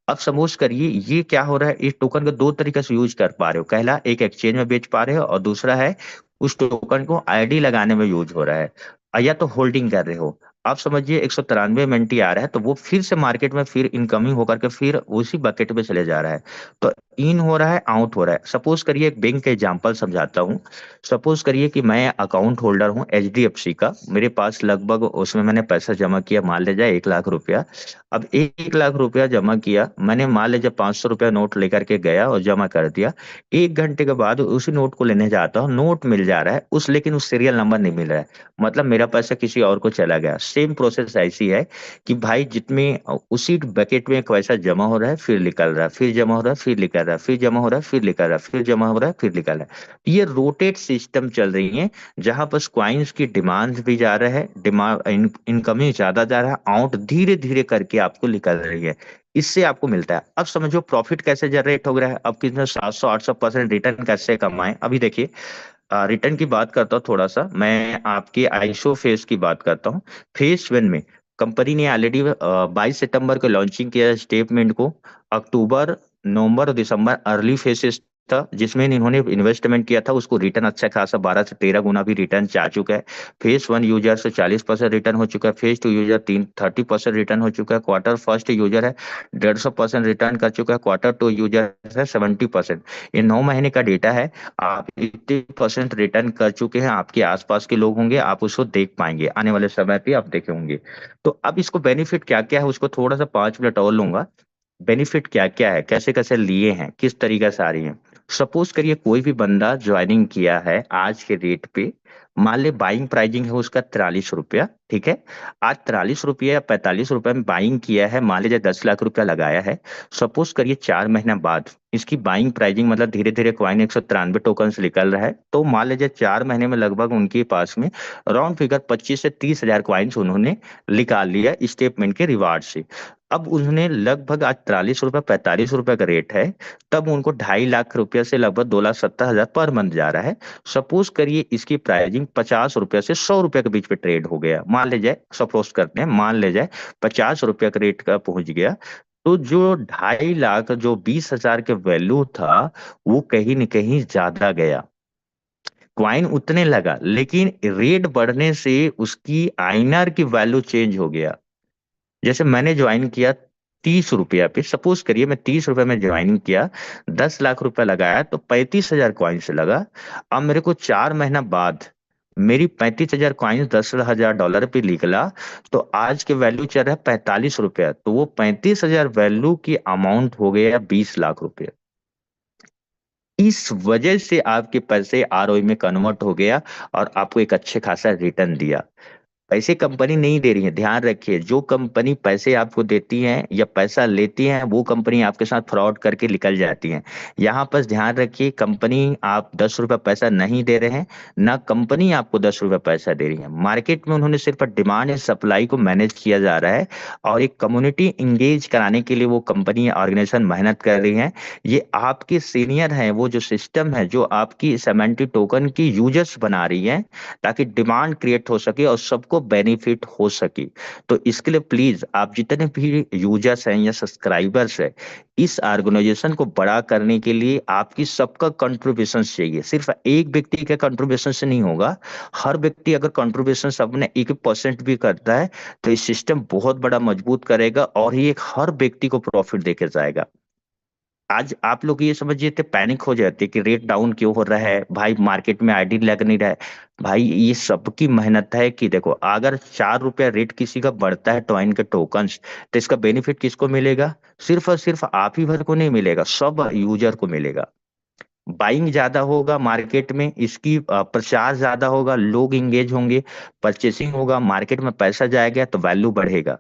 अब समझ करिए ये क्या हो रहा है, इस टोकन को दो तरीके से यूज कर पा रहे हो, पहला एक एक्सचेंज में बेच पा रहे हो और दूसरा है उस टोकन को आईडी लगाने में यूज हो रहा है, या तो होल्डिंग कर रहे हो। आप समझिए 193 एमएनटी आ रहा है, तो वो फिर से मार्केट में फिर इनकमिंग होकर के फिर उसी बकेट में चले जा रहा है। तो इन हो रहा है, आउट हो रहा है। सपोज करिए, एक बैंक का एग्जांपल समझाता हूँ। सपोज करिए कि मैं अकाउंट होल्डर हूँ एचडीएफसी का, मेरे पास लगभग उसमें मैंने पैसा जमा किया, मान लीजिए 1 लाख रुपया। अब 1 लाख रुपया जमा किया मैंने, मान लीजिए 500 रुपया नोट लेकर के गया और जमा कर दिया। 1 घंटे के बाद उसी नोट को लेने जाता हूँ, नोट मिल जा रहा है उस, लेकिन उस सीरियल नंबर नहीं मिल रहा है। मतलब मेरा पैसा किसी और को चला गया। सेम प्रोसेस ऐसी है कि भाई जितने उसी बकेट में पैसा जमा हो रहा है, फिर निकल रहा है, फिर जमा हो रहा है, फिर निकल रहा है, फिर जमा हो रहा है, फिर निकल रहा है, फिर जमा हो रहा है, फिर निकल रहा है। ये रोटेट सिस्टम चल रही है, जहां बस क्वाइंस की डिमांड भी जा रहा है, डिमांड इनकमिंग ज्यादा जा रहा है, आउट धीरे धीरे करके आपको निकल रही है। इससे आपको मिलता है। अब समझो प्रॉफिट कैसे जनरेट हो रहा है, अब कितने 700-800% रिटर्न कैसे कमाएं। अभी देखिए, रिटर्न की बात करता हूँ थोड़ा सा, मैं आपके आईशो फेस की बात करता हूँ। फेस वन में कंपनी ने ऑलरेडी 22 सितंबर को लॉन्चिंग किया स्टेटमेंट को। अक्टूबर, नवंबर और दिसंबर अर्ली फेसेस था जिसमें इन्होंने इन्वेस्टमेंट किया था, उसको रिटर्न अच्छा खासा 12 से 13 गुना भी रिटर्न आ चुका है। फेज वन यूजर से 40% रिटर्न हो चुका है, फेज टू यूजर 30% रिटर्न हो चुका है, क्वार्टर फर्स्ट यूजर है 150% रिटर्न कर चुका है, क्वार्टर टू यूजर है 70%। ये 9 महीने का डेटा है। आप 80% रिटर्न कर चुके हैं, आपके आसपास के लोग होंगे, आप उसको देख पाएंगे, आने वाले समय पे आप देखे होंगे। तो अब इसको बेनिफिट क्या क्या है, उसको थोड़ा सा 5 मिनट और लूंगा। बेनिफिट क्या क्या है, कैसे कैसे लिए हैं, किस तरीके से आ रही है। सपोज करिए कोई भी बंदा ज्वाइनिंग किया है आज के रेट पे, मान ले बाइंग प्राइसिंग है उसका 43 रुपया, ठीक है। आज 43 रुपया या 45 रुपया में बाइंग किया है, मान लीजिए 10 लाख रुपया लगाया है। सपोज करिए 4 महीना बाद इसकी बाइंग प्राइसिंग, मतलब धीरे धीरे क्वाइन 193 टोकन से निकल रहा है, तो मान लीजिए 4 महीने में लगभग उनके पास में राउंड फिगर 25 से 30 हजार क्वाइंस उन्होंने निकाल लिया स्टेटमेंट के रिवार्ड से। अब उन्होंने लगभग, आज 43 रुपया 45 रुपया का रेट है, तब उनको 2.5 लाख रुपया से लगभग 2,70,000 पर मंथ जा रहा है। सपोज करिए इसकी प्राइसिंग 50 रुपया से 100 रुपया के बीच में ट्रेड हो गया, मान ले जाए, सपोज करते हैं मान ले जाए 50 रुपया का रेट का पहुंच गया। तो जो 2.5 लाख, जो 20,000 के वैल्यू था, वो कहीं न कहीं ज्यादा गया, क्वाइन उतने लगा, लेकिन रेट बढ़ने से उसकी आईएनआर की वैल्यू चेंज हो गया। जैसे मैंने ज्वाइन किया 30 रुपया पे, सपोज करिए मैं 30 रुपये में ज्वाइनिंग किया, 10 लाख रुपया लगाया तो 35,000 कॉइन से लगा। अब मेरे को 4 महीना बाद मेरी 35,000 कॉइन $10,000 पे निकला, तो आज के वैल्यू चल रहा है 45 रुपया, तो वो 35,000 वैल्यू की अमाउंट हो गया 20 लाख रुपया। इस वजह से आपके पैसे आरओई में कन्वर्ट हो गया और आपको एक अच्छे खासा रिटर्न दिया। पैसे कंपनी नहीं दे रही है, ध्यान रखिए, जो कंपनी पैसे आपको देती है या पैसा लेती है वो कंपनी आपके साथ फ्रॉड करके निकल जाती है। यहाँ पर ध्यान रखिए, कंपनी, आप 10 रुपये पैसा नहीं दे रहे हैं, ना कंपनी आपको 10 रुपये पैसा दे रही है। मार्केट में उन्होंने सिर्फ डिमांड एंड सप्लाई को मैनेज किया जा रहा है, और एक कम्युनिटी इंगेज कराने के लिए वो कंपनी ऑर्गेनाइजेशन मेहनत कर रही है। ये आपके सीनियर हैं, वो जो सिस्टम है जो आपकी सेमेंटी टोकन की यूजर्स बना रही है, ताकि डिमांड क्रिएट हो सके और सबको बेनिफिट हो सके। तो इसके लिए प्लीज आप जितने भी यूजर्स हैं या सब्सक्राइबर्स हैं, इस ऑर्गेनाइजेशन को बड़ा करने के लिए आपकी सबका कंट्रीब्यूशन चाहिए। सिर्फ एक व्यक्ति के कंट्रीब्यूशन से नहीं होगा। हर व्यक्ति अगर कंट्रीब्यूशन अपने 1% भी करता है, तो ये सिस्टम बहुत बड़ा मजबूत करेगा और ये हर व्यक्ति को प्रॉफिट देके जाएगा। आज आप लोग ये समझिए थे, पैनिक हो जाते कि रेट डाउन क्यों हो रहा है भाई, मार्केट में आईडी लग नहीं रहा है। भाई ये सबकी मेहनत है कि देखो, अगर 4 रुपया रेट किसी का बढ़ता है टॉइन के टोकन्स, तो इसका बेनिफिट किसको मिलेगा? सिर्फ और सिर्फ आप ही भर को नहीं मिलेगा, सब यूजर को मिलेगा। बाइंग ज्यादा होगा मार्केट में, इसकी प्रचार ज्यादा होगा, लोग इंगेज होंगे, परचेसिंग होगा, मार्केट में पैसा जाएगा तो वैल्यू बढ़ेगा।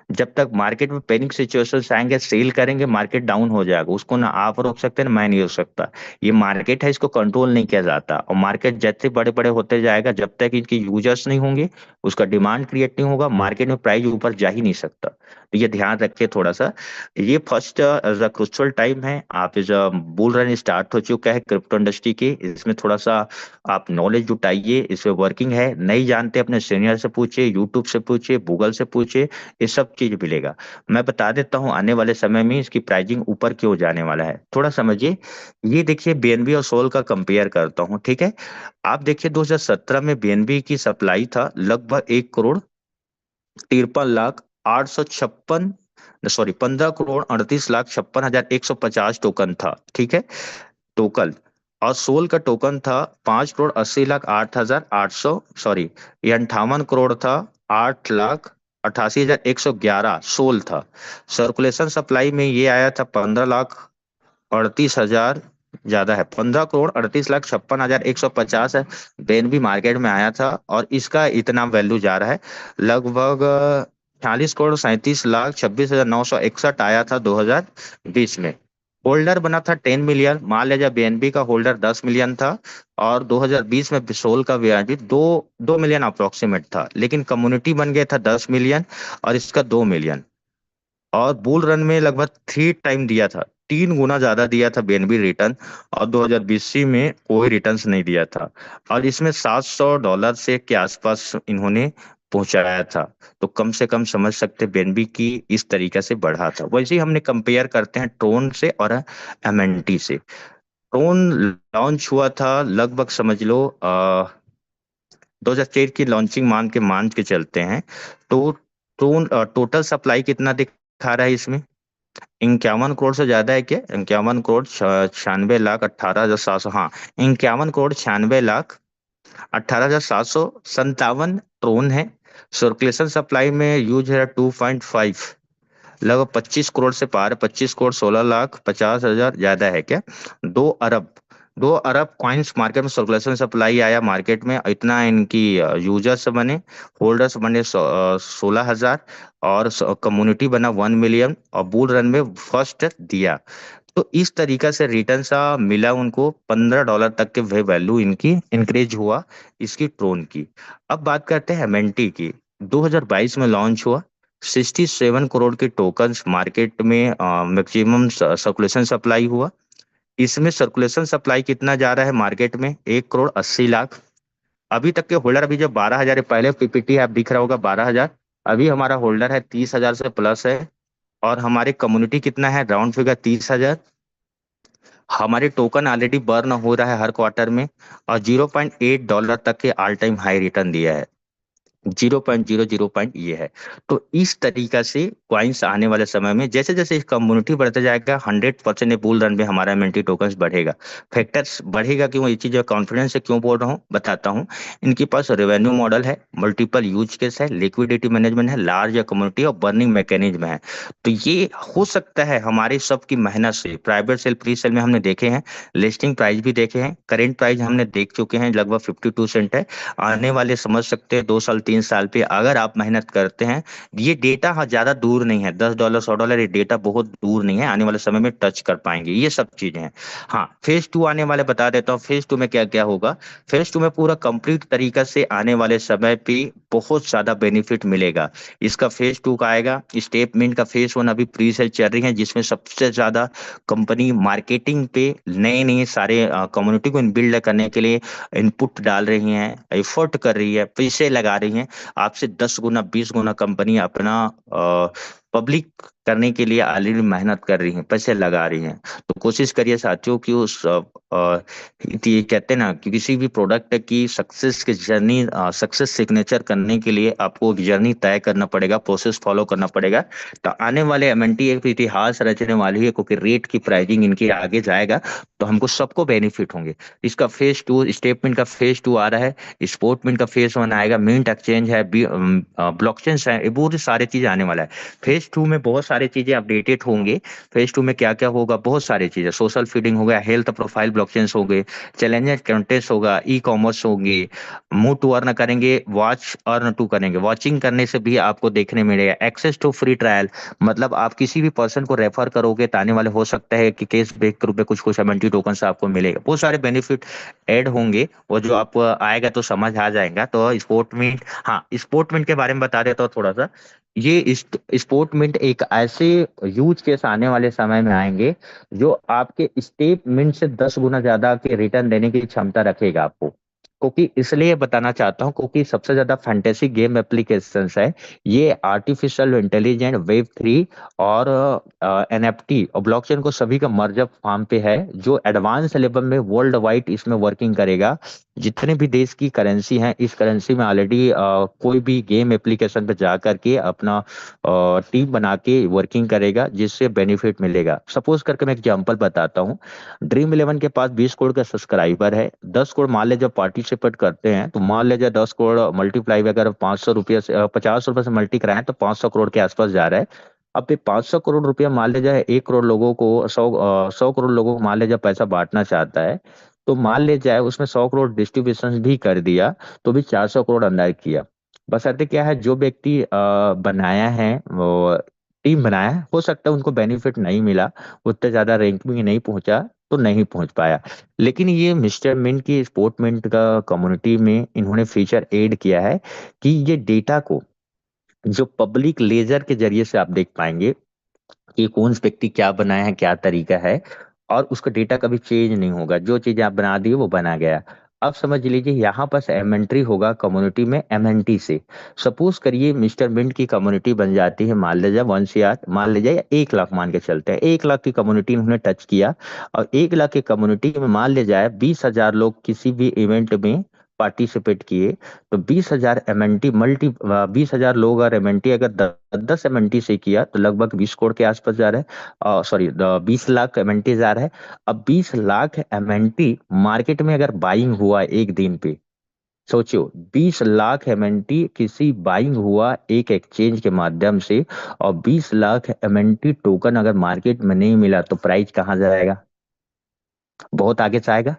जब तक मार्केट में पैनिक सिचुएशंस आएंगे, सेल करेंगे, मार्केट डाउन हो जाएगा, उसको ना आप रोक सकते हैं ना मैं नहीं रोक सकता। ये मार्केट है, इसको कंट्रोल नहीं किया जाता, और मार्केट जैसे बड़े बड़े होते जाएगा, जब तक इनके यूजर्स नहीं होंगे, उसका डिमांड क्रिएट नहीं होगा, मार्केट में प्राइस ऊपर जा ही नहीं सकता। तो ये ध्यान रखिए थोड़ा सा। ये फर्स्ट क्रुशियल टाइम है, आप इस बुल रन स्टार्ट हो चुका है क्रिप्टो इंडस्ट्री के, इसमें थोड़ा सा आप नॉलेज जुटाइए, इसमें वर्किंग है, नहीं जानते अपने सीनियर से पूछिए, यूट्यूब से पूछिए, गूगल से पूछिए, ये सब चीज मिलेगा। मैं बता देता हूँ आने वाले समय में इसकी प्राइसिंग ऊपर क्यों जाने वाला है, थोड़ा समझिए। ये देखिए, बीएनबी और सोल का कंपेयर करता हूँ, ठीक है। आप देखिए 2017 में बीएनबी की सप्लाई था लगभग 1,53,08,56 सॉरी 15,38,56,150 टोकन था, ठीक है, टोकन। और सोल का टोकन था 5,80,08,800, सॉरी ये 58 करोड़ था, 8,88,111 सोल था। सर्कुलेशन सप्लाई में ये आया था 15,38,000, ज्यादा है, 15,38,56,150 है, बेनबी मार्केट में आया था। और इसका इतना वैल्यू जा रहा है, लगभग 40,37,26,961 आया था 2020 में। होल्डर बना था 10 मिलियन, मान लीजिए बीएनबी का होल्डर 10 मिलियन था, और 2020 में बिसोल का बीएनबी 2 मिलियन अप्रोक्सीमेट था, लेकिन कम्युनिटी बन गया था 10 मिलियन और इसका 2 मिलियन। और बुल रन में लगभग 3 टाइम दिया था, 3 गुना ज्यादा दिया था बीएनबी रिटर्न। और 2020 में कोई रिटर्न्स नहीं दिया था। और इसमें $700 से के आसपास इन्होंने पहुंचाया था। तो कम से कम समझ सकते बीएनबी की इस तरीके से बढ़ा था। वैसे ही हमने कंपेयर करते हैं ट्रोन से और एमएनटी से। ट्रोन लॉन्च हुआ था लगभग समझ लो 2013 की लॉन्चिंग मान के चलते हैं। तो ट्रोन टोटल सप्लाई कितना दिखा रहा है इसमें? 51 करोड़ से ज्यादा है क्या? 51,96,18,700, हाँ, 51,96,18,757 ट्रोन है। सर्कुलेशन सप्लाई में यूज है 2.5, लगभग 25 करोड़ से पार, 25 करोड़ 16,50,000, ज्यादा है क्या? 2 अरब, 2 अरब कॉइन्स मार्केट में सर्कुलेशन सप्लाई आया मार्केट में, इतना इनकी यूजर्स बने, होल्डर्स बने 16,000, और कम्युनिटी बना 1 मिलियन, और बुल रन में फर्स्ट दिया। तो इस तरीका से रिटर्न सा मिला उनको, $15 तक के वे वैल्यू इनकी इंक्रीज हुआ इसकी ट्रोन की। अब बात करते हैं एमएनटी की। 2022 में लॉन्च हुआ, 67 करोड़ के टोकन्स मार्केट में मैक्सिमम सर्कुलेशन सप्लाई हुआ। इसमें सर्कुलेशन सप्लाई कितना जा रहा है मार्केट में? 1,80,00,000। अभी तक के होल्डर, अभी जब 12,000 है, पहले पीपीटी आप दिख रहा होगा 12,000, अभी हमारा होल्डर है 30,000 से प्लस है। और हमारे कम्युनिटी कितना है? Round figure 30,000। हमारे टोकन ऑलरेडी बर्न हो रहा है हर क्वार्टर में, और $0.8 तक के ऑल टाइम हाई रिटर्न दिया है। 0.00 ये है। तो इस तरीका से क्वाइंस आने वाले समय में, जैसे जैसे कम्युनिटी बढ़ता जाएगा, 100% बुल रन में हमारा एमएनटी टोकन्स बढ़ेगा। फैक्टर्स बढ़ेगा क्यों? ये चीज कॉन्फिडेंस से क्यों बोल रहा हूँ बताता हूँ। इनके पास रेवेन्यू मॉडल है, मल्टीपल यूज केस है, लिक्विडिटी मैनेजमेंट है, लार्ज कम्युनिटी और बर्निंग मैकेनिज्म है। तो ये हो सकता है हमारे सबकी मेहनत से, प्राइवेट सेल प्री सेल में हमने देखे हैं, लिस्टिंग प्राइस भी देखे हैं, करेंट प्राइस हमने देख चुके हैं, लगभग 52 सेंट है। आने वाले समझ सकते हैं 2 साल 3 साल पे अगर आप मेहनत करते हैं, ये डेटा हाँ ज्यादा दूर नहीं है, $10 $100, ये डेटा बहुत दूर नहीं है, आने वाले समय में टच कर पाएंगे, ये सब चीजें हैं। हाँ, फेज टू आने वाले बता देता हूँ, फेज टू में क्या क्या होगा। फेज टू में पूरा कंप्लीट तरीका से आने वाले समय पे बहुत ज्यादा बेनिफिट मिलेगा। इसका फेज टू का आएगा। स्टेटमेंट का फेज वन अभी प्री सेल चल रही है, जिसमें सबसे ज्यादा कंपनी मार्केटिंग पे नए नए सारे कम्युनिटी को बिल्ड करने के लिए इनपुट डाल रही हैं, एफर्ट कर रही है, पैसे लगा रही हैं। आपसे 10 गुना 20 गुना कंपनी अपना पब्लिक करने के लिए ऑलरेडी मेहनत कर रही हैं, पैसे लगा रही हैं। तो कोशिश करिए साथियों कि उस ये कहते हैं ना कि किसी भी प्रोडक्ट की सक्सेस की जर्नी, सक्सेस सिग्नेचर करने के लिए आपको एक जर्नी तय करना पड़ेगा, प्रोसेस फॉलो करना पड़ेगा। तो आने वाले एमएनटी एक इतिहास रचने वाली है, क्योंकि रेट की प्राइसिंग इनकी आगे जाएगा, तो हमको सबको बेनिफिट होंगे। इसका फेज टू, स्टेटमेंट का फेज टू आ रहा है, स्पोर्टमेंट का फेज वन आएगा, मिंट एक्सचेंज है, ब्लॉकचेन है, ये बहुत सारी चीजें आने वाला है। फेज टू में बहुत सारी चीजें अपडेटेड होंगे। फेज टू में क्या क्या होगा? बहुत सारी चीजें, सोशल फीडिंग हो गया, हेल्थ प्रोफाइल ब्लॉकचेन हो गए, चैलेंजर कंटेस्ट होगा, ई कॉमर्स होंगे, मूव टू अर्न करेंगे, वॉच अर्न टू करेंगे, वॉचिंग करने से भी आपको देखने मिलेगा, एक्सेस टू फ्री ट्रायल, मतलब आप किसी भी पर्सन को रेफर करोगे तो आने वाले हो सकता है कि केस बैक के रूप में कुछ कुछ एमएनटी टोकन आपको मिलेगा, बहुत सारे बेनिफिट ऐड होंगे। वो जो आप आएगा तो समझ आ जाएगा। तो स्पोर्टमेंट, हाँ, स्पोर्टमेंट के बारे में बता देता हूँ थोड़ा सा। ये स्पोर्टमेंट एक ऐसे यूज केस आने वाले समय में आएंगे जो आपके स्टेटमेंट से 10 गुना ज्यादा के रिटर्न देने की क्षमता रखेगा आपको। क्योंकि इसलिए बताना चाहता हूँ क्योंकि सबसे ज्यादा फैंटेसी गेम एप्लीकेशंस है, ये आर्टिफिशियल इंटेलिजेंट, वेब 3 और एनएफटी और ब्लॉकचेन को सभी का मर्जअप फार्म पे है, जो एडवांस लेवल में वर्ल्ड वाइड इसमें वर्किंग करेगा। जितने भी देश की करेंसी हैं, इस करेंसी में ऑलरेडी कोई भी गेम एप्लीकेशन पे जा करके अपना टीम बना के वर्किंग करेगा, जिससे बेनिफिट मिलेगा। सपोज करके मैं एग्जांपल बताता हूँ। ड्रीम इलेवन के पास 20 करोड़ का सब्सक्राइबर है, 10 करोड़ मान ले जब पार्टिसिपेट करते हैं, तो मान लीजिए 10 करोड़ मल्टीप्लाई अगर 500 रुपये से 50 रुपये से मल्टी कराएं तो 500 करोड़ के आसपास जा रहा है। अब ये 500 करोड़ रुपया मान लीजिए 1 करोड़ लोगों को 100 करोड़ लोगों को मान लीजिए पैसा बांटना चाहता है, तो मान ले जाए उसमें 100 करोड़ डिस्ट्रीब्यूशन भी कर दिया, तो भी 400 करोड़ अंदर किया। बस अतः क्या है, जो व्यक्ति बनाया है वो टीम बनाया है, हो सकता है उनको बेनिफिट नहीं मिला, उतने ज्यादा रैंक में नहीं पहुंचा, तो नहीं पहुंच पाया। लेकिन ये मिस्टर मिंट की स्पोर्ट मिंट का कम्युनिटी में इन्होंने फीचर ऐड किया है कि ये डेटा को जो पब्लिक लेजर के जरिए से आप देख पाएंगे कि कौन व्यक्ति क्या बनाया है, क्या तरीका है, और उसका डेटा कभी चेंज नहीं होगा। जो चीज आप बना दिए वो बना गया। अब समझ लीजिए यहाँ पर एमेंट्री होगा कम्युनिटी में एमएनटी से। सपोज करिए मिस्टर मिंट की कम्युनिटी बन जाती है, मान लीजिए 1 CR, मान लीजिए या 1 लाख मान के चलते हैं, 1 लाख की कम्युनिटी उन्होंने टच किया। और 1 लाख की कम्युनिटी में मान ले जाए 20,000 लोग किसी भी इवेंट में पार्टिसिपेट किए, तो 20,000 एमएनटी मल्टी 20,000 लोग और एमएनटी अगर 10 एमएनटी से किया तो लगभग 20 करोड़ के आसपास जा रहा है। सॉरी, 20 लाख एमएनटी जा रहा है। अब 20 लाख एमएनटी मार्केट में अगर बाइंग हुआ एक दिन पे, सोचियो 20 लाख एमएनटी किसी बाइंग हुआ एक एक्सचेंज के माध्यम से, और 20 लाख एमएनटी टोकन अगर मार्केट में नहीं मिला तो प्राइस कहाँ जाएगा? बहुत आगे जाएगा।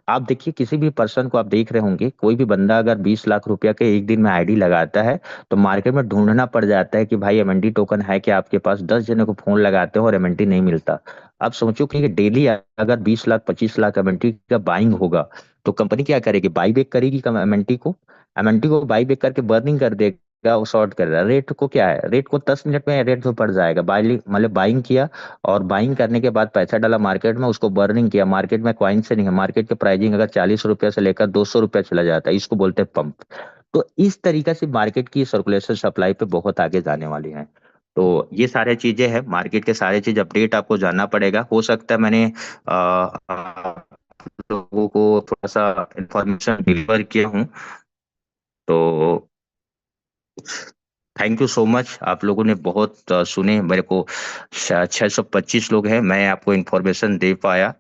आप देखिए किसी भी पर्सन को आप देख रहे होंगे, कोई भी बंदा अगर 20 लाख रुपया के एक दिन में आईडी लगाता है, तो मार्केट में ढूंढना पड़ जाता है कि भाई एमएनटी टोकन है कि आपके पास, 10 जने को फोन लगाते हो और एमएनटी नहीं मिलता। अब सोचो कि डेली अगर 20 लाख 25 लाख एमएनटी का बाइंग होगा, तो कंपनी क्या करेगी? बाई बैक करेगी एमएनटी को। एमएनटी को बाई बैक करके बर्निंग कर देगा, वो शॉर्ट कर रहा है। रेट को क्या है, रेट को 10 मिनट में रेट पे पड़ जाएगा। बाई मतलब बाइंग किया, और बाइंग करने के बाद पैसा डाला मार्केट में, उसको बर्निंग किया। मार्केट में कॉइन से नहीं है, मार्केट के प्राइसिंग अगर 40 रुपया से लेकर 200 रुपया चला जाता है, इसको बोलते हैं पंप। तो इस तरीके से मार्केट की सर्कुलेशन सप्लाई पे बहुत आगे जाने वाली है। तो ये सारे चीजें हैं, मार्केट के सारे चीज अपडेट आपको जानना पड़ेगा। हो सकता है मैंने आप लोगों को थोड़ा सा इंफॉर्मेशन डिलीवर किया हूँ। तो थैंक यू सो मच, आप लोगों ने बहुत सुने मेरे को। 625 लोग हैं, मैं आपको इन्फॉर्मेशन दे पाया।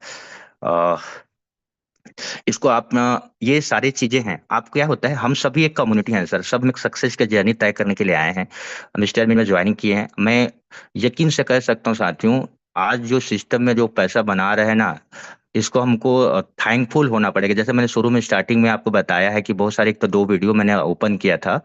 अ, इसको आप ना, ये सारी चीजें हैं। आप क्या होता है, हम सभी एक कम्युनिटी हैं सर, सब में सक्सेस की जर्नी तय करने के लिए आए हैं। मिस्टर में ज्वाइनिंग किए हैं। मैं यकीन से कह सकता हूँ साथियों, आज जो सिस्टम में जो पैसा बना रहे हैं ना, इसको हमको थैंकफुल होना पड़ेगा। जैसे मैंने शुरू में स्टार्टिंग में आपको बताया है कि बहुत सारे, एक तो 2 वीडियो मैंने ओपन किया था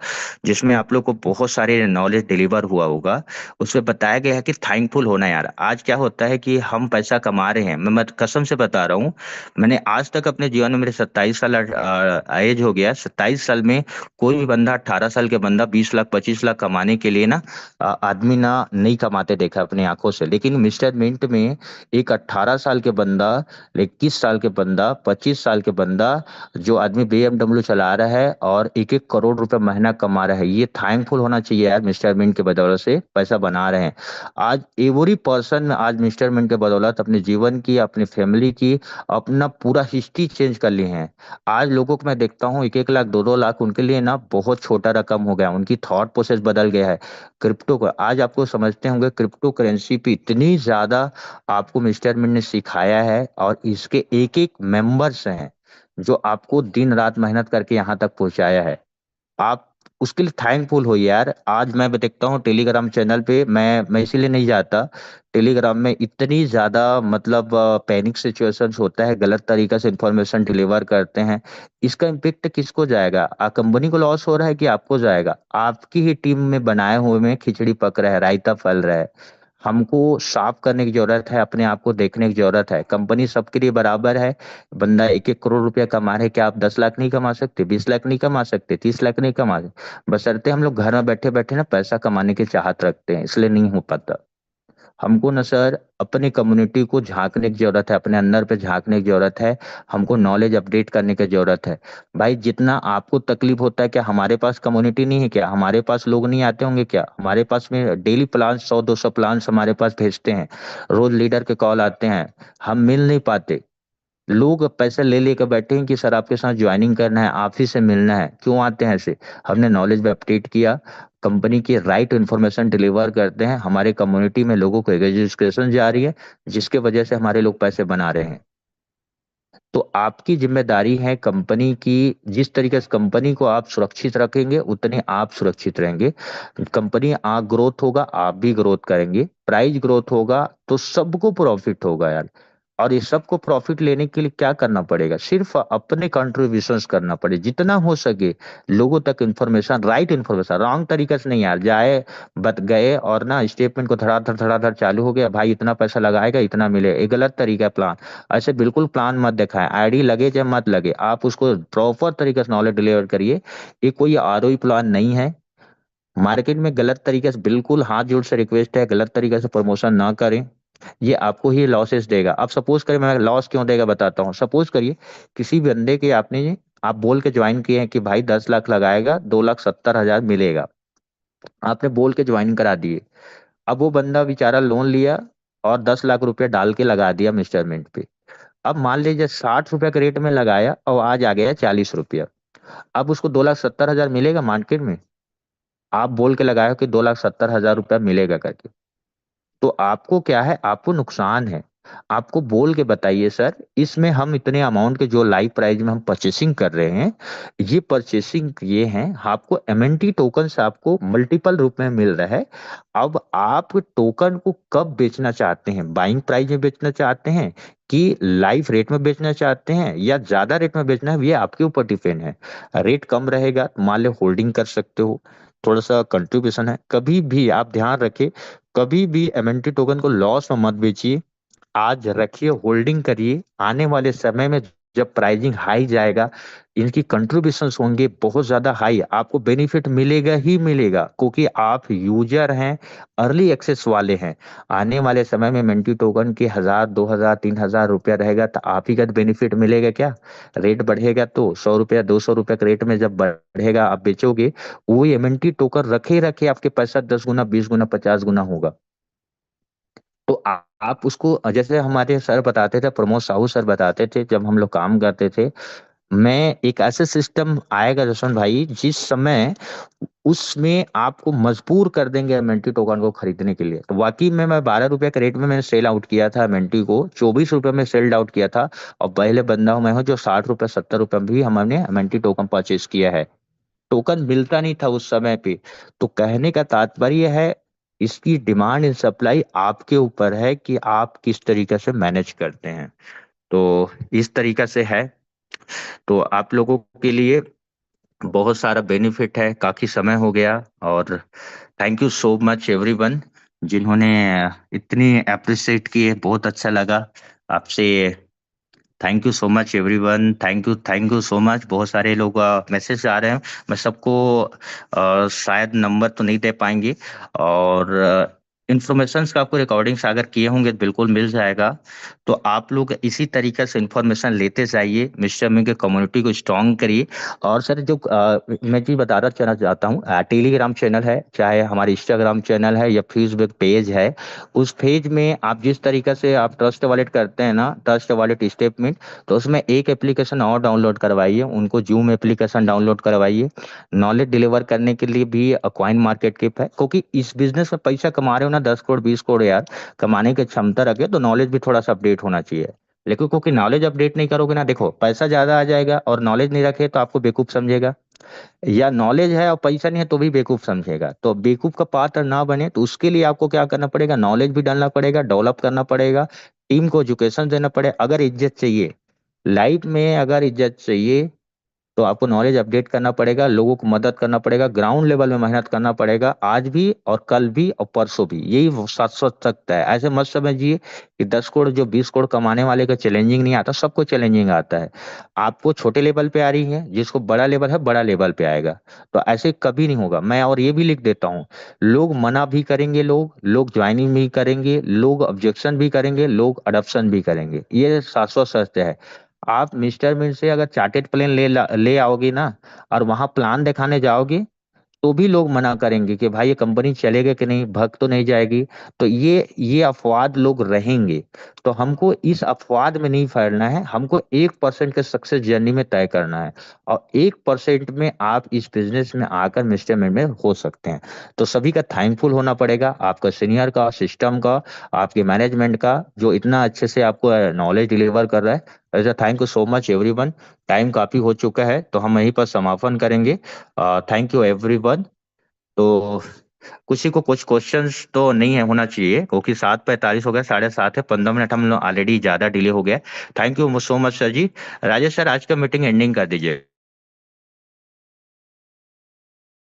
जिसमें आप लोग को बहुत सारे नॉलेज डिलीवर हुआ होगा। उसमें बताया गया है कि थैंकफुल होना। यार आज क्या होता है कि हम पैसा कमा रहे हैं, मैं कसम से बता रहा हूँ, मैंने आज तक अपने जीवन में, मेरे 27 साल एज हो गया, 27 साल में कोई भी बंदा, 18 साल के बंदा 20 लाख 25 लाख कमाने के लिए ना, आदमी ना नहीं कमाते देखा अपनी आंखों से। लेकिन मिस्टर मिंट में एक 18 साल के बंदा, 21 साल के बंदा, 25 साल के बंदा, जो आदमी BMW चला रहा है और 1-1 करोड़ रुपए महीना कमा रहा है, ये थैंकफुल होना चाहिए यार। मिस्टर मिंट के बदौलत से पैसा बना रहे हैं। आज एवरी पर्सन आज मिस्टर मिंट के बदौलत अपने जीवन की, अपनी फैमिली की, अपना पूरा हिस्ट्री चेंज कर लिए हैं। आज लोगों को मैं देखता हूँ 1-1 लाख 2-2 लाख उनके लिए ना बहुत छोटा रकम हो गया, उनकी थॉट प्रोसेस बदल गया है। क्रिप्टो को आज आपको समझते होंगे, क्रिप्टो करेंसी पे इतनी ज्यादा आपको मिस्टर मिंट ने सिखाया है, और इसके एक एक मेंबर्स हैं जो आपको दिन रात मेहनत करके यहाँ तक पहुंचाया है। आप उसके लिए थैंकफुल हो यार। आज मैं देखता हूँ टेलीग्राम चैनल पे, मैं इसीलिए नहीं जाता टेलीग्राम में, इतनी ज्यादा मतलब पैनिक सिचुएशंस होता है, गलत तरीके से इंफॉर्मेशन डिलीवर करते हैं। इसका इम्पेक्ट किसको जाएगा? कंपनी को लॉस हो रहा है कि आपको जाएगा? आपकी ही टीम में बनाए हुए में खिचड़ी पक रहा है, रायता फल रहा है। हमको साफ करने की जरूरत है, अपने आप को देखने की जरूरत है। कंपनी सबके लिए बराबर है। बंदा 1-1 करोड़ रुपया कमा रहे, क्या आप 10 लाख नहीं कमा सकते? 20 लाख नहीं कमा सकते? 30 लाख नहीं कमा सकते? बशर्ते हम लोग घर में बैठे बैठे ना पैसा कमाने की चाहत रखते हैं, इसलिए नहीं हो पाता। हमको ना सर अपने कम्युनिटी को झांकने की जरूरत है, अपने अंदर पे झांकने की जरूरत है। हमको नॉलेज अपडेट करने की जरूरत है। भाई जितना आपको तकलीफ होता है, क्या हमारे पास कम्युनिटी नहीं है? क्या हमारे पास लोग नहीं आते होंगे? क्या हमारे पास में डेली प्लान 100-200 प्लान हमारे पास भेजते हैं, रोज लीडर के कॉल आते हैं, हम मिल नहीं पाते। लोग पैसे ले लेकर बैठे हैं कि सर आपके साथ ज्वाइनिंग करना है, आप ही से मिलना है। क्यों आते हैं ऐसे? हमने नॉलेज में अपडेट किया, कंपनी की राइट इन्फॉर्मेशन डिलीवर करते हैं, हमारे कम्युनिटी में लोगों को रजिस्ट्रेशन जा रही है, जिसके वजह से हमारे लोग पैसे बना रहे हैं। तो आपकी जिम्मेदारी है कंपनी की, जिस तरीके से कंपनी को आप सुरक्षित रखेंगे उतने आप सुरक्षित रहेंगे। कंपनी आ ग्रोथ होगा, आप भी ग्रोथ करेंगे, प्राइस ग्रोथ होगा तो सबको प्रॉफिट होगा यार। और इस सबको प्रॉफिट लेने के लिए क्या करना पड़ेगा? सिर्फ अपने कंट्रीब्यूशंस करना पड़े जितना हो सके। लोगों तक इन्फॉर्मेशन, राइट इन्फॉर्मेशन, रॉन्ग तरीके से नहीं यार जाए, बत गए और ना स्टेटमेंट को धड़ाधड़ चालू हो गया, भाई इतना पैसा लगाएगा इतना मिले, ये गलत तरीका है प्लान। ऐसे बिल्कुल प्लान मत दिखाएं, आईडी लगे चाहे मत लगे, आप उसको प्रॉपर तरीके से नॉलेज डिलीवर करिए। ये कोई आरओई प्लान नहीं है। मार्केट में गलत तरीके से, बिल्कुल हाथ जोड़ से रिक्वेस्ट है, गलत तरीके से प्रमोशन ना करें। ये आपको ही लॉसेस देगा। अब सपोज करें, मैं लॉस क्यों देगा बताता हूँ। सपोज करिए किसी बंदे के आपने, आप बोल के ज्वाइन किए हैं कि भाई 10 लाख लगाएगा 2,70,000 मिलेगा, आपने बोल के ज्वाइन करा दिए। अब वो बंदा बेचारा लोन लिया और 10 लाख रुपया डाल के लगा दिया इंस्टॉलमेंट पे। अब मान लीजिए 60 रुपए के रेट में लगाया और आज आ गया 40 रुपया। अब उसको 2,70,000 मिलेगा मार्केट में? आप बोल के लगाए हो कि 2,70,000 रुपया मिलेगा करके, तो आपको क्या है, आपको नुकसान है। आपको बोल के बताइए सर, इसमें हम इतने अमाउंट के जो लाइव प्राइस में हम परचेसिंग कर रहे हैं, ये परचेसिंग ये हैं, आपको एमएनटी टोकन से आपको मल्टीपल रूप में मिल रहा है। अब आप टोकन को कब बेचना चाहते हैं? बाइंग प्राइस में बेचना चाहते हैं कि लाइव रेट में बेचना चाहते हैं या ज्यादा रेट में बेचना है, ये आपके ऊपर डिपेंड है। रेट कम रहेगा तो मान लो होल्डिंग कर सकते हो, थोड़ा सा कंट्रीब्यूशन है। कभी भी आप ध्यान रखें, कभी भी एमएनटी टोकन को लॉस में मत बेचिए। आज रखिए, होल्डिंग करिए, आने वाले समय में जब प्राइसिंग हाई जाएगा, इनकी कंट्रीब्यूशंस होंगे बहुत ज्यादा हाई, आपको बेनिफिट मिलेगा ही मिलेगा, क्योंकि आप यूजर हैं, अर्ली एक्सेस वाले हैं। आने वाले समय में एमएनटी टोकन के 1,000, 2,000, 3,000 रुपया रहेगा तो आप ही का बेनिफिट मिलेगा क्या? रेट बढ़ेगा तो 100 रुपया 200 रुपया के रेट में जब बढ़ेगा आप बेचोगे, वही एमएनटी टोकन रखे रखे आपके पैसा 10 गुना 20 गुना 50 गुना होगा। तो आप उसको, जैसे हमारे सर बताते थे, प्रमोद साहू सर बताते थे जब हम लोग काम करते थे, मैं एक ऐसे सिस्टम आएगा जसवंत भाई जिस समय उसमें आपको मजबूर कर देंगे एमएनटी टोकन को खरीदने के लिए। तो वाकई में मैं 12 रुपए के रेट में मैंने सेल आउट किया था एमएनटी को, 24 रुपए में सेल आउट किया था। और पहले बंदा हूं मैं हूं जो 60 रुपए 70 रुपए भी हमने एमएनटी टोकन परचेज किया है। टोकन मिलता नहीं था उस समय पे। तो कहने का तात्पर्य है, इसकी डिमांड एंड सप्लाई आपके ऊपर है कि आप किस तरीके से मैनेज करते हैं। तो इस तरीका से है। तो आप लोगों के लिए बहुत सारा बेनिफिट है। काफी समय हो गया, और thank you so much everyone जिन्होंने इतनी अप्रिशिएट किए, बहुत अच्छा लगा आपसे। Thank you so much everyone, thank you so much. बहुत सारे लोग मैसेज आ रहे हैं, मैं सबको शायद नंबर तो नहीं दे पाएंगे। और इंफॉर्मेशंस का आपको रिकॉर्डिंग्स अगर किए होंगे तो बिल्कुल मिल जाएगा। तो आप लोग इसी तरीके से इंफॉर्मेशन लेते जाइए, मिस्टर मी के कम्युनिटी को स्ट्रांग करिए। और सर जो मैं चीज बता रहा चलना चाहता हूँ, टेलीग्राम चैनल है, चाहे हमारे इंस्टाग्राम चैनल है या फेसबुक पेज है, उस पेज में आप जिस तरीके से आप ट्रस्ट वॉलेट करते हैं ना, ट्रस्ट वॉलेट स्टेटमेंट, तो उसमें एक एप्लीकेशन और डाउनलोड करवाइए, उनको जूम एप्लीकेशन डाउनलोड करवाइए। नॉलेज डिलीवर करने के लिए भी कॉइन मार्केट कैप है, क्योंकि इस बिजनेस में पैसा कमा रहे हो ना, 10 करोड़ 20 करोड़ यार, कमाने की क्षमता रखे तो नॉलेज भी थोड़ा सा अपडेट होना चाहिए। लेकिन क्योंकि नॉलेज अपडेट नहीं करोगे ना, देखो पैसा ज्यादा आ जाएगा और नॉलेज नहीं रखे तो आपको बेवकूफ समझेगा, या नॉलेज है और पैसा नहीं है तो भी बेवकूफ समझेगा। तो बेवकूफ का पात्र ना बने तो उसके लिए आपको क्या करना पड़ेगा, नॉलेज भी डालना पड़ेगा, डेवलप करना पड़ेगा, टीम को एजुकेशन देना पड़ेगा। अगर इज्जत चाहिए लाइफ में, अगर इज्जत चाहिए तो आपको नॉलेज अपडेट करना पड़ेगा, लोगों को मदद करना पड़ेगा, ग्राउंड लेवल में मेहनत करना पड़ेगा, आज भी और कल भी और परसों भी, यही शाश्वत सत्य है। ऐसे मत समझिए कि 10 करोड़ जो 20 करोड़ कमाने वाले का चैलेंजिंग नहीं आता, सबको चैलेंजिंग आता है। आपको छोटे लेवल पे आ रही है, जिसको बड़ा लेवल है बड़ा लेवल पे आएगा। तो ऐसे कभी नहीं होगा। मैं और ये भी लिख देता हूँ, लोग मना भी करेंगे, लोग लोग ज्वाइनिंग भी करेंगे, लोग ऑब्जेक्शन भी करेंगे, लोग अडॉप्शन भी करेंगे, ये शाश्वत सत्य है। आप मिस्टर मिन से अगर चार्टेड प्लेन ले आओगे ना, और वहां प्लान दिखाने जाओगे, तो भी लोग मना करेंगे कि भाई ये कंपनी चलेगा कि नहीं, भग तो नहीं जाएगी। तो ये अफवाद लोग रहेंगे। तो हमको इस अफवाद में नहीं फैलना है, हमको 1% के सक्सेस जर्नी में तय करना है। और 1% में आप इस बिजनेस में आकर मिस्टर में हो सकते हैं। तो सभी का थैंकफुल होना पड़ेगा, आपका सीनियर का, सिस्टम का, आपके मैनेजमेंट का, जो इतना अच्छे से आपको नॉलेज डिलीवर कर रहा है। ऐसा thank you so much everyone. Time काफी हो चुका है, तो हम यहीं पर समापन करेंगे। Thank you everyone. तो किसी को कुछ क्वेश्चंस तो नहीं है होना चाहिए, क्योंकि 7:45 हो गया, 7:30 है, 15 मिनट हम लोग ऑलरेडी ज्यादा डिले हो गया। Thank you so much sir ji. Rajesh sir, आज का मीटिंग एंडिंग कर दीजिए।